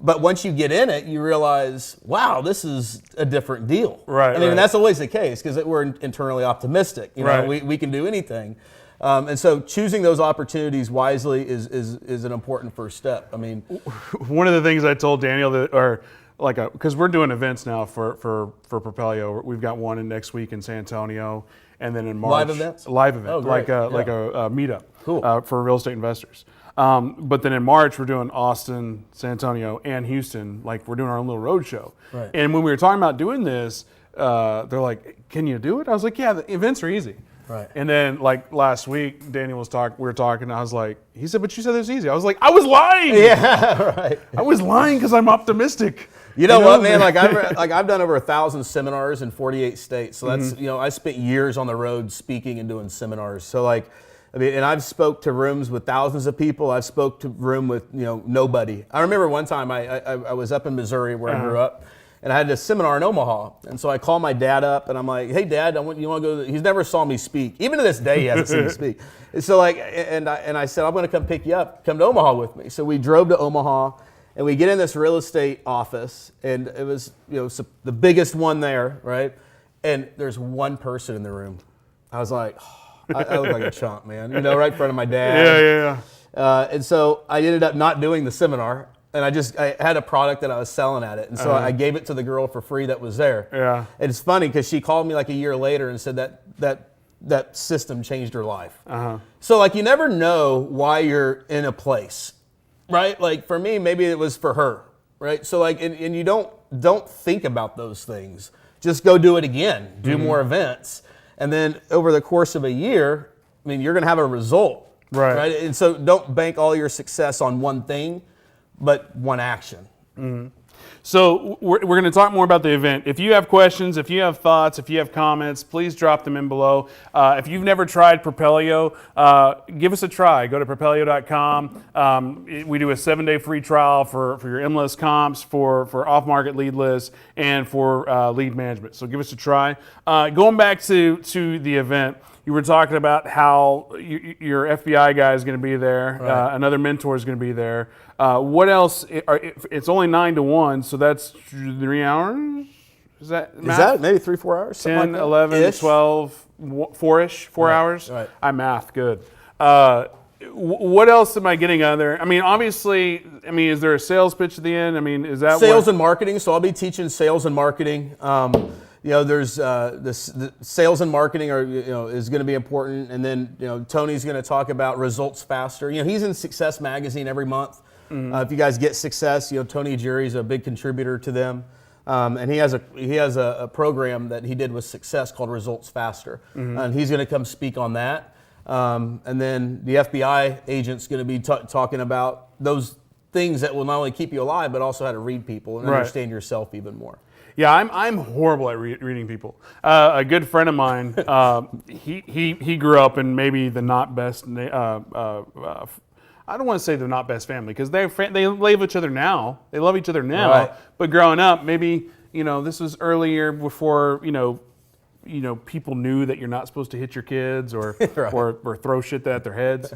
but once you get in it, you realize, wow, this is a different deal. Right. I mean, and that's always the case because we're internally optimistic. You know, we can do anything. And so choosing those opportunities wisely is an important first step. I mean, one of the things I told Daniel because we're doing events now for Propelio. We've got one in next week in San Antonio, and then in March live events. Live event, oh, like a meetup, cool. For real estate investors. But then in March we're doing Austin, San Antonio, and Houston. Like we're doing our own little road show. Right. And when we were talking about doing this, they're like, "Can you do it?" I was like, "Yeah, the events are easy." Right. And then like last week, Daniel was we were talking, and I was like, he said, "But you said it was easy." I was like, "I was lying." Yeah, right. I was lying because I'm optimistic. You know what, man? Like I've done over 1,000 seminars in 48 states. So that's I spent years on the road speaking and doing seminars. So like, I mean, and I've spoke to rooms with thousands of people. I've spoke to room with nobody. I remember one time I was up in Missouri where I grew up. And I had a seminar in Omaha, and so I called my dad up, and I'm like, "Hey, Dad, you want to go?" He's never saw me speak. Even to this day, he hasn't seen me speak. And so I said, "I'm going to come pick you up. Come to Omaha with me." So we drove to Omaha, and we get in this real estate office, and it was the biggest one there, right? And there's one person in the room. I was like, oh, I look like a chump, man. Right in front of my dad. Yeah. And so I ended up not doing the seminar. And I had a product that I was selling at it. And so I gave it to the girl for free that was there. Yeah. And it's funny because she called me like a year later and said that system changed her life. So like you never know why you're in a place, right? Like for me, maybe it was for her, right? So like, and you don't think about those things. Just go do it again, do more events. And then over the course of a year, I mean, you're going to have a result, right? And so don't bank all your success on one thing, but one action. So we're going to talk more about the event. If you have questions, if you have thoughts, if you have comments, please drop them in below. If you've never tried Propelio, give us a try. Go to propelio.com. We do a 7-day free trial for your MLS comps, for off-market lead lists, and for lead management. So give us a try. Going back to the event, you were talking about how your FBI guy is going to be there. Right. Another mentor is going to be there. What else? It's only 9 to 1, so that's 3 hours? Is that maybe 3-4 hours? 10, 11, 12, 4-ish, 4 hours? Right. I math, good. What else am I getting out of there? I mean, obviously, is there a sales pitch at the end? I mean, is that sales and marketing? So I'll be teaching sales and marketing. There's the sales and marketing is going to be important, and then Tony's going to talk about results faster. He's in Success Magazine every month. If you guys get Success, Tony Jerry's a big contributor to them, and he has a program that he did with Success called Results Faster, and he's going to come speak on that. And then the FBI agent's going to be talking about those things that will not only keep you alive, but also how to read people and understand yourself even more. Yeah, I'm horrible at reading people. A good friend of mine, he grew up in maybe the not best. I don't want to say the not best family because they love each other now. They love each other now. Right. But growing up, maybe this was earlier before people knew that you're not supposed to hit your kids or Right. or throw shit at their heads.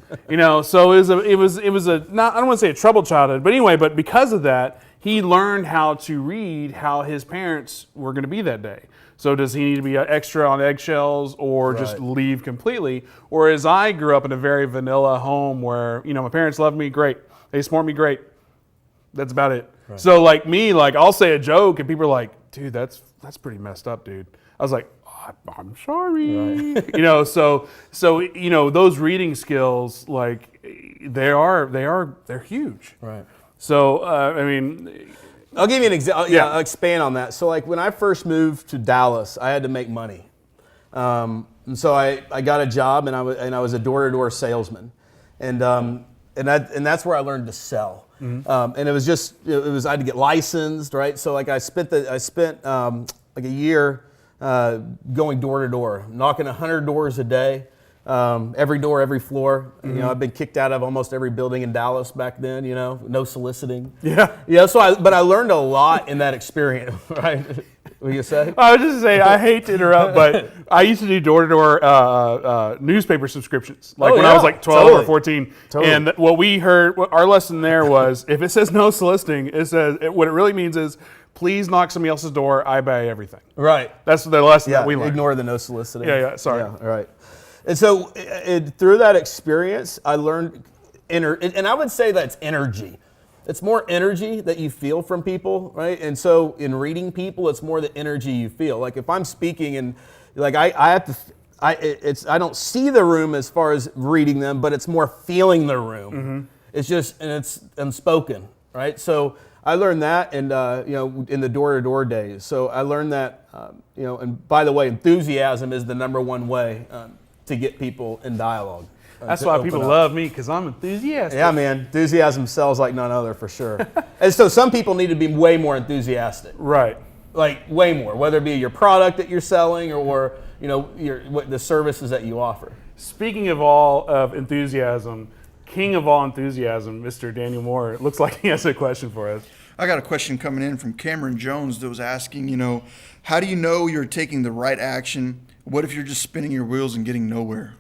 So it was a not, I don't want to say a troubled childhood, but anyway, but because of that, he learned how to read how his parents were going to be that day. So does he need to be extra on eggshells or just leave completely? Or as I grew up in a very vanilla home where, my parents loved me, great. They support me, great. That's about it. Right. So like me, I'll say a joke and people are like, dude, that's pretty messed up, dude. I was like, oh, I'm sorry. Right. So those reading skills, they're huge. Right. So, I'll give you an example. I'll expand on that. So when I first moved to Dallas, I had to make money. And so I got a job and I was a door-to-door salesman. And that's where I learned to sell. And it was I had to get licensed, right? So I spent like a year going door to door, knocking 100 doors a day, every door, every floor. You know, I've been kicked out of almost every building in Dallas back then. You know, no soliciting. Yeah. Yeah. But I learned a lot in that experience. Right. What you say? I was just saying, I hate to interrupt, but I used to do door-to-door newspaper subscriptions, like when I was like 12 or 14. Totally. And what we heard, our lesson there was, if it says no soliciting, it says what it really means is, please knock somebody else's door. I buy everything. Right. That's the lesson Yeah. that we learned. Ignore the no soliciting. Yeah. Sorry. Yeah. Right. And so through that experience, I learned and I would say that's energy. It's more energy that you feel from people, right? And so in reading people, it's more the energy you feel. Like if I'm speaking and like I don't see the room as far as reading them, but it's more feeling the room. It's just, and it's unspoken, right? So I learned that, and you know, in the door-to-door days. So I learned that, you know, and by the way, enthusiasm is the #1 way to get people in dialogue. That's why people love me, because I'm enthusiastic. Yeah, man. Enthusiasm sells like none other, for sure. And so some people need to be way more enthusiastic. Right. Like way more, whether it be your product that you're selling or you know, the services that you offer. Speaking of all of enthusiasm, king of all enthusiasm, Mr. Daniel Moore, it looks like he has a question for us. I got a question coming in from Cameron Jones that was asking, you know, how do you know you're taking the right action? What if you're just spinning your wheels and getting nowhere?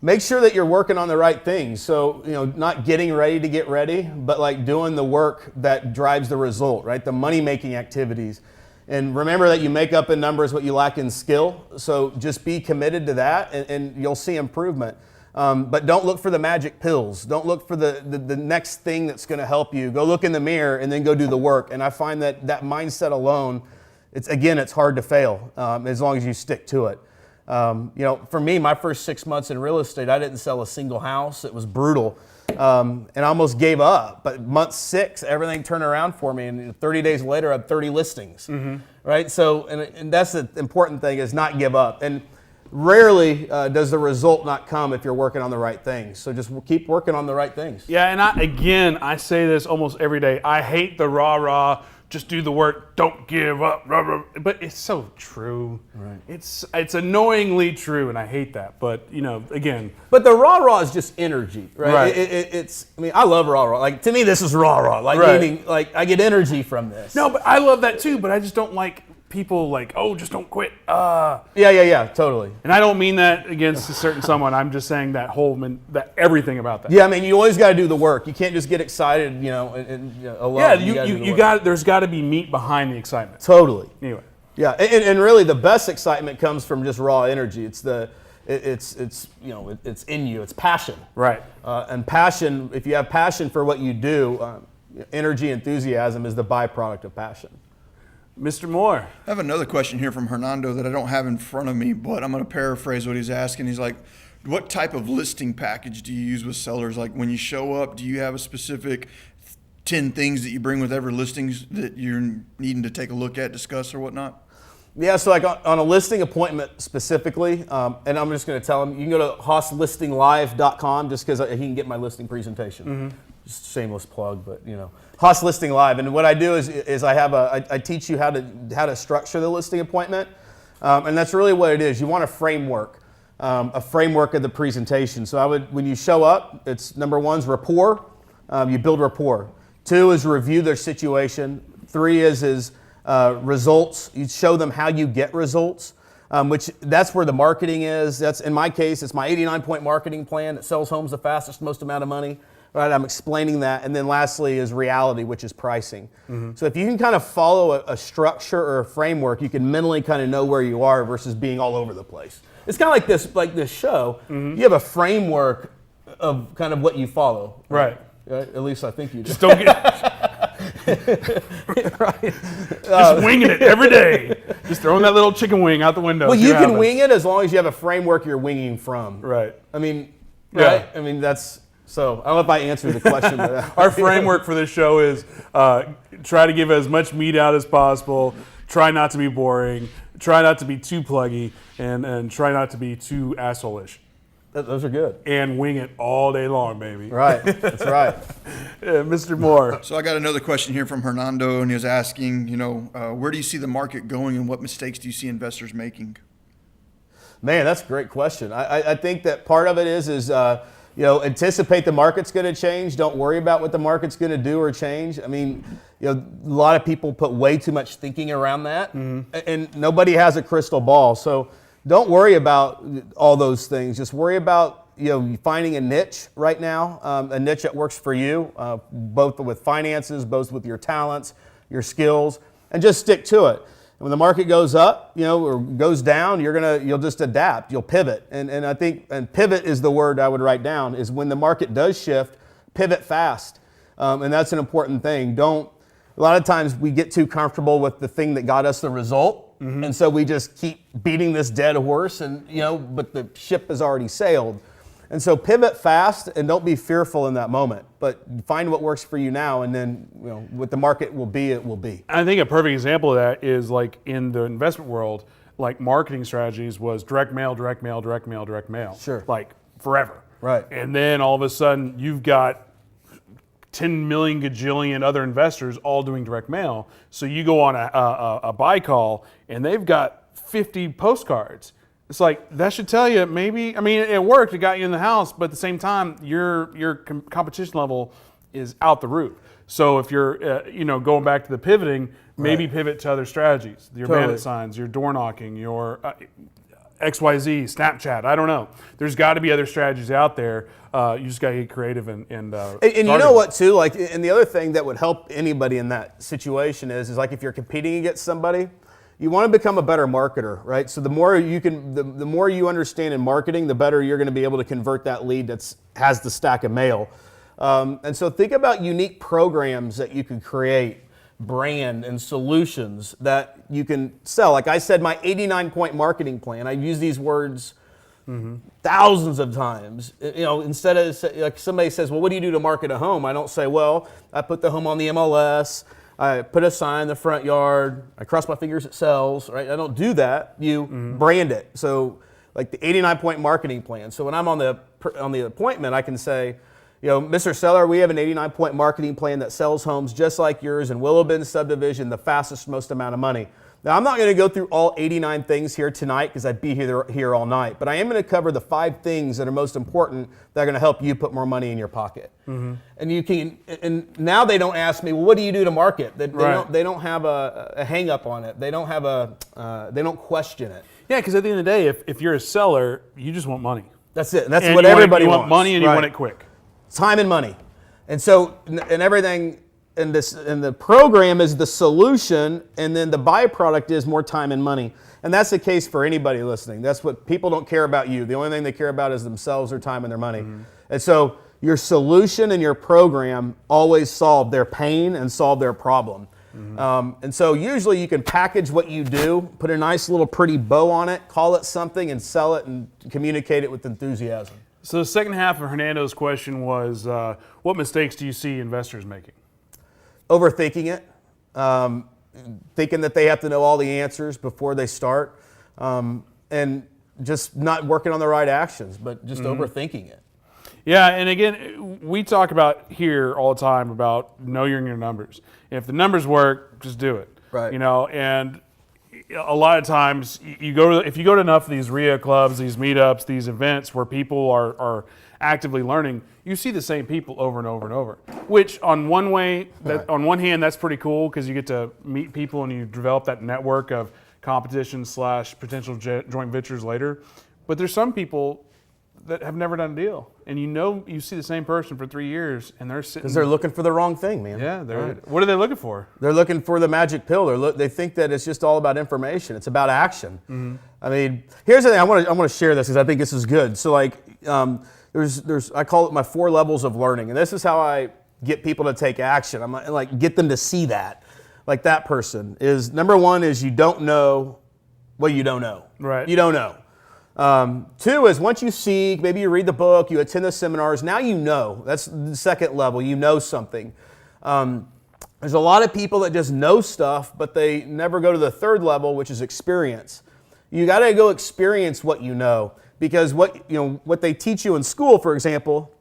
Make sure that you're working on the right things. So, you know, not getting ready to get ready, but like doing the work that drives the result, right? The money-making activities. And remember that you make up in numbers what you lack in skill. So just be committed to that and you'll see improvement. But don't look for the magic pills. Don't look for the next thing that's going to help you. Go look in the mirror and then go do the work. And I find that mindset alone, it's hard to fail as long as you stick to it. You know, for me, my first 6 months in real estate, I didn't sell a single house. It was brutal. And I almost gave up. But month 6, everything turned around for me. And 30 days later, I had 30 listings. Right? So, and that's the important thing, is not give up. And rarely does the result not come if you're working on the right things. So just keep working on the right things. Yeah, and I say this almost every day. I hate the rah-rah, just do the work, don't give up, rah, rah. But it's so true. Right. It's annoyingly true, and I hate that. But, you know, again. But the rah-rah is just energy, right? Right. It's, I mean, I love rah-rah. Like, to me, this is rah-rah. Like, right. meaning, like, I get energy from this. No, but I love that too, but I just don't like people like, oh, just don't quit. Yeah, totally. And I don't mean that against a certain someone. I'm just saying that everything about that. Yeah, I mean, you always got to do the work. You can't just get excited, you know, and you know, alone. Yeah, there's got to be meat behind the excitement. Totally. Anyway. Yeah, and really the best excitement comes from just raw energy. It's you know, it's in you. It's passion. Right. And passion, if you have passion for what you do, energy, enthusiasm is the byproduct of passion. Mr. Moore. I have another question here from Hernando that I don't have in front of me, but I'm going to paraphrase what he's asking. He's like, what type of listing package do you use with sellers? Like when you show up, do you have a specific 10 things that you bring with every listings that you're needing to take a look at, discuss, or whatnot? Yeah, so like on a listing appointment specifically, and I'm just going to tell him, you can go to hosslistinglive.com just because he can get my listing presentation. Just a shameless plug, but you know, Hoss Listing Live. And what I do is I teach you how to structure the listing appointment, and that's really what it is. You want a framework of the presentation. So when you show up, it's number 1 is rapport. You build rapport. 2 is review their situation. 3 is results. You show them how you get results, which that's where the marketing is. That's, in my case, it's my 89-point marketing plan that sells homes the fastest, most amount of money. Right, I'm explaining that. And then lastly is reality, which is pricing. So if you can kind of follow a structure or a framework, you can mentally kind of know where you are versus being all over the place. It's kind of like this show. You have a framework of kind of what you follow. Right. At least I think you do. Just don't get... Right. Just winging it every day. Just throwing that little chicken wing out the window. Well, you can wing it as long as you have a framework you're winging from. Right. I mean, yeah. Right? I mean, that's... So I don't know if I answered the question. But our framework for this show is try to give as much meat out as possible, try not to be boring, try not to be too pluggy, and try not to be too asshole-ish. Those are good. and wing it all day long, baby. Right, that's right. Mr. Moore. So I got another question here from Hernando, and he was asking, where do you see the market going, and what mistakes do you see investors making? Man, that's a great question. I think that part of it is anticipate the market's going to change. Don't worry about what the market's going to do or change. I mean, a lot of people put way too much thinking around that, and nobody has a crystal ball. So don't worry about all those things. Just worry about finding a niche right now, a niche that works for you, both with finances, both with your talents, your skills, and just stick to it. When the market goes up, or goes down, you'll just adapt. You'll pivot, and I think pivot is the word I would write down. Is when the market does shift, pivot fast, and that's an important thing. A lot of times we get too comfortable with the thing that got us the result, and so we just keep beating this dead horse, and but the ship has already sailed. And so pivot fast and don't be fearful in that moment, but find what works for you now, and then what the market will be, it will be. I think a perfect example of that is like in the investment world, like marketing strategies was direct mail, direct mail, direct mail, direct mail. Sure. Like forever. Right. And then all of a sudden you've got 10 million gajillion other investors all doing direct mail. So you go on a buy call and they've got 50 postcards. It's like, that should tell you maybe, I mean, it worked, it got you in the house, but at the same time, your competition level is out the roof. So if you're, going back to the pivoting, maybe pivot to other strategies. Your bandit signs, your door knocking, your XYZ, Snapchat, I don't know. There's got to be other strategies out there. You just got to get creative and you know what too, and the other thing that would help anybody in that situation is like if you're competing against somebody, you want to become a better marketer, right? So the more you understand in marketing, the better you're going to be able to convert that lead that has the stack of mail. And so think about unique programs that you can create, brand and solutions that you can sell. Like I said, my 89-point marketing plan. I've used these words thousands of times. Instead of like somebody says, well, what do you do to market a home? I don't say, well, I put the home on the MLS. I put a sign in the front yard. I cross my fingers it sells, right? I don't do that. You brand it. So like the 89-point marketing plan. So when I'm on the appointment, I can say, Mr. Seller, we have an 89-point marketing plan that sells homes just like yours in Willow Bend subdivision, the fastest, most amount of money. Now, I'm not going to go through all 89 things here tonight because I'd be here all night, but I am going to cover the 5 things that are most important that are going to help you put more money in your pocket. And now they don't ask me, well, what do you do to market? They don't have a hang up on it. They don't have they don't question it. Yeah, because at the end of the day, if you're a seller, you just want money. That's it. And that's what everybody wants. You want money and you want it quick. Time and money. And so, and everything, and the program is the solution, and then the byproduct is more time and money. And that's the case for anybody listening. That's what people don't care about you. The only thing they care about is themselves, their time, and their money. And so your solution and your program always solve their pain and solve their problem. And so usually you can package what you do, put a nice little pretty bow on it, call it something, and sell it and communicate it with enthusiasm. So the second half of Hernando's question was, what mistakes do you see investors making? Overthinking it, thinking that they have to know all the answers before they start, and just not working on the right actions, but just overthinking it. Yeah, and again, we talk about here all the time about knowing your numbers. If the numbers work, just do it. Right. And a lot of times if you go to enough of these RIA clubs, these meetups, these events where people are actively learning, you see the same people over and over and over. Which on one hand, that's pretty cool because you get to meet people and you develop that network of competition / potential joint ventures later. But there's some people that have never done a deal, and you see the same person for 3 years, and they're sitting because they're looking for the wrong thing, man. Yeah, What are they looking for? They're looking for the magic pill. They think that it's just all about information. It's about action. I mean, here's the thing. I want to share this because I think this is good. So like, I call it my 4 levels of learning, and this is how I get people to take action. I'm like get them to see that. Like that person is number 1 is you don't know what you don't know. Right. You don't know. 2 is once you see, maybe you read the book, you attend the seminars, now you know. That's the second level, you know something. There's a lot of people that just know stuff, but they never go to the 3rd level, which is experience. You got to go experience what you know, because what they teach you in school, for example,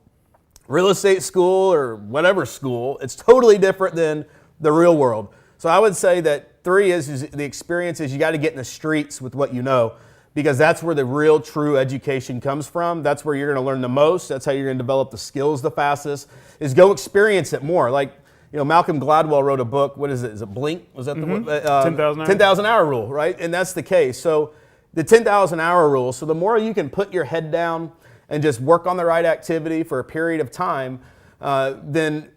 real estate school or whatever school, it's totally different than the real world. So I would say that 3 is the experience is you got to get in the streets with what you know, because that's where the real true education comes from. That's where you're going to learn the most. That's how you're going to develop the skills the fastest, is go experience it more. Like, Malcolm Gladwell wrote a book. What is it? Is it Blink? Was that the one? 10,000 hour rule, right? And that's the case. So the 10,000 hour rule. So the more you can put your head down and just work on the right activity for a period of time, then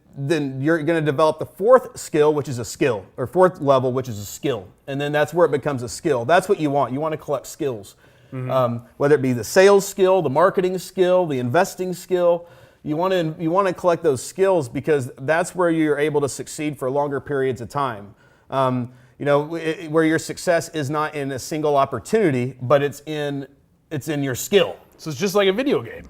you're going to develop the 4th skill, which is a skill, or 4th level, which is a skill. And then that's where it becomes a skill. That's what you want. You want to collect skills, whether it be the sales skill, the marketing skill, the investing skill. You want to collect those skills, because that's where you're able to succeed for longer periods of time. Where your success is not in a single opportunity, but it's in your skill. So it's just like a video game.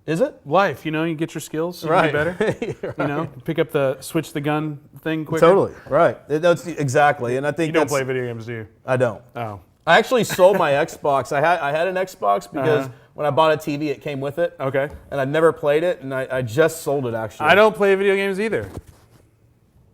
Is it? Life, you get your skills, you right. get better. Right. Pick up switch the gun thing quicker. Totally, right. That's exactly, and I think you don't play video games, do you? I don't. Oh. I actually sold my Xbox. I had an Xbox because when I bought a TV, it came with it. Okay. And I'd never played it, and I just sold it, actually. I don't play video games either.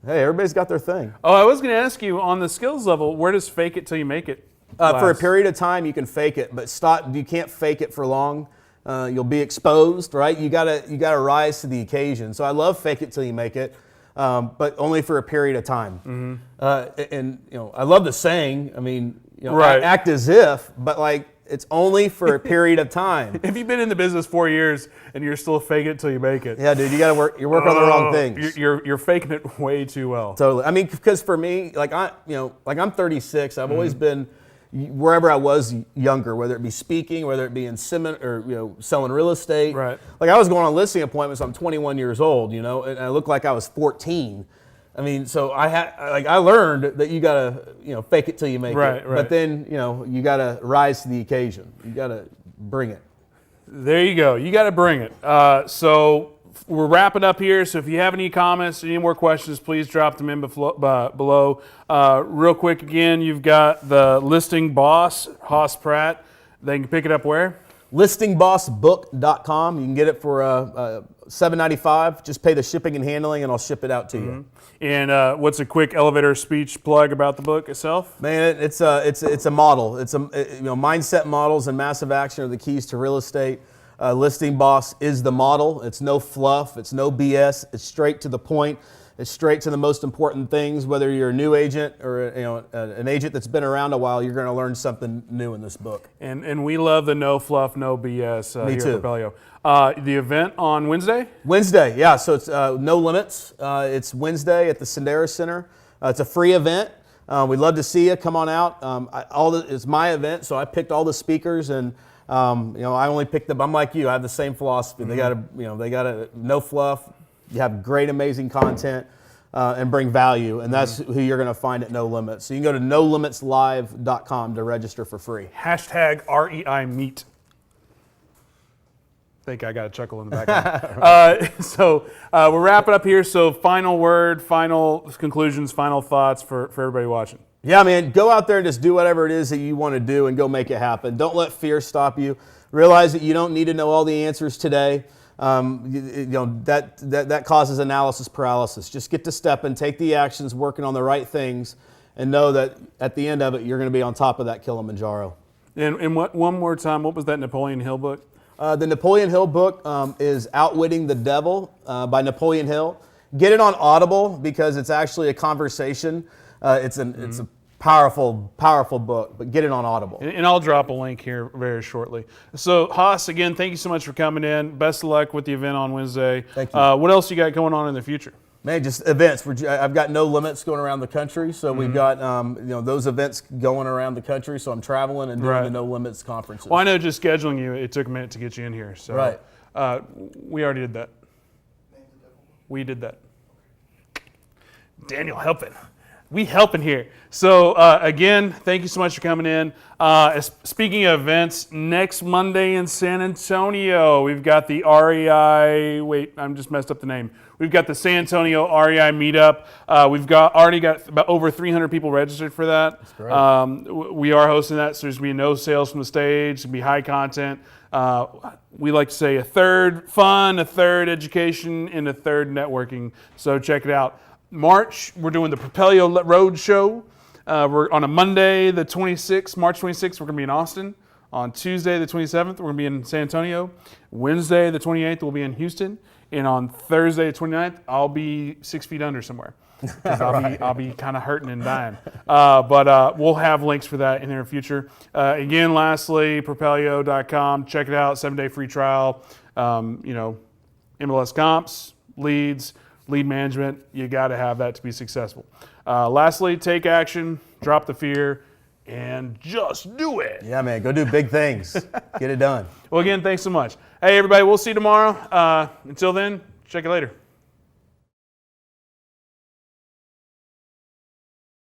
Hey, everybody's got their thing. Oh, I was going to ask you, on the skills level, where does fake it till you make it? For a period of time, you can fake it, but you can't fake it for long. You'll be exposed, right? You gotta rise to the occasion. So I love fake it till you make it, but only for a period of time. And I love the saying. I mean, right. Act as if, but like it's only for a period of time. If you've been in the business 4 years and you're still fake it till you make it, yeah, dude, you gotta work. You're working on the wrong things. You're faking it way too well. Totally. I mean, because for me, I'm 36. I've always been wherever I was younger, whether it be speaking, whether it be in or selling real estate. Right. Like I was going on listing appointments. I'm 21 years old, and I looked like I was 14. I mean, so I learned that you gotta fake it till you make it. Right. But then you gotta rise to the occasion. You gotta bring it. There you go. You gotta bring it. So we're wrapping up here, so if you have any comments, any more questions, please drop them in below. Real quick again, you've got the listing boss, Hoss Pratt. They can pick it up where? Listingbossbook.com. You can get it for $7.95. Just pay the shipping and handling, and I'll ship it out to you. And what's a quick elevator speech plug about the book itself? Man, it's a model. It's mindset models and massive action are the keys to real estate. Listing Boss is the model. It's no fluff. It's no BS. It's straight to the point. It's straight to the most important things. Whether you're a new agent or an agent that's been around a while, you're going to learn something new in this book. And we love the no fluff, no BS Me here too. at Propelio. The event on Wednesday? Wednesday, yeah. So it's no limits. It's Wednesday at the Sendera Center. It's a free event. We'd love to see you. Come on out. It's my event, so I picked all the speakers, and I only picked them. I'm like you. I have the same philosophy. They got to no fluff. You have great, amazing content and bring value, and that's who you're going to find at No Limits. So you can go to nolimitslive.com to register for free. Hashtag REI Meet. I think I got a chuckle in the background. So we're wrapping up here. So final word, final conclusions, final thoughts for everybody watching. Yeah, man, go out there and just do whatever it is that you want to do and go make it happen. Don't let fear stop you. Realize that you don't need to know all the answers today. That causes analysis paralysis. Just get to step and take the actions, working on the right things, and know that at the end of it, you're going to be on top of that Kilimanjaro. And one more time, what was that Napoleon Hill book? The Napoleon Hill book is Outwitting the Devil by Napoleon Hill. Get it on Audible because it's actually a conversation. It's a powerful, powerful book, but get it on Audible. And I'll drop a link here very shortly. So Hoss, again, thank you so much for coming in. Best of luck with the event on Wednesday. Thank you. What else you got going on in the future? Man, just events. I've got No Limits going around the country, so we've got those events going around the country. So I'm traveling and doing the No Limits conferences. Well, I know just scheduling you, it took a minute to get you in here. So right. We already did that. We did that. Daniel helping. We helping here. So again, thank you so much for coming in. Speaking of events, next Monday in San Antonio, we've got the REI, wait, I'm just messed up the name. We've got the San Antonio REI meetup. We've already got about over 300 people registered for that. That's great. We are hosting that, so there's going to be no sales from the stage. It's going to be high content. We like to say a third fun, a third education, and a third networking. So check it out. March, we're doing the Propelio Road Show. We're on a Monday, the 26th, March 26th, we're going to be in Austin. On Tuesday, the 27th, we're going to be in San Antonio. Wednesday, the 28th, we'll be in Houston. And on Thursday, the 29th, I'll be 6 feet under somewhere. Because I'll be kind of hurting and dying. But we'll have links for that in the near future. Again, lastly, Propelio.com. Check it out. 7-day free trial. MLS comps, leads, lead management. You got to have that to be successful. Lastly, take action, drop the fear, and just do it. Yeah, man, go do big things. Get it done. Well, again, thanks so much. Hey, everybody, we'll see you tomorrow. Until then, check you later.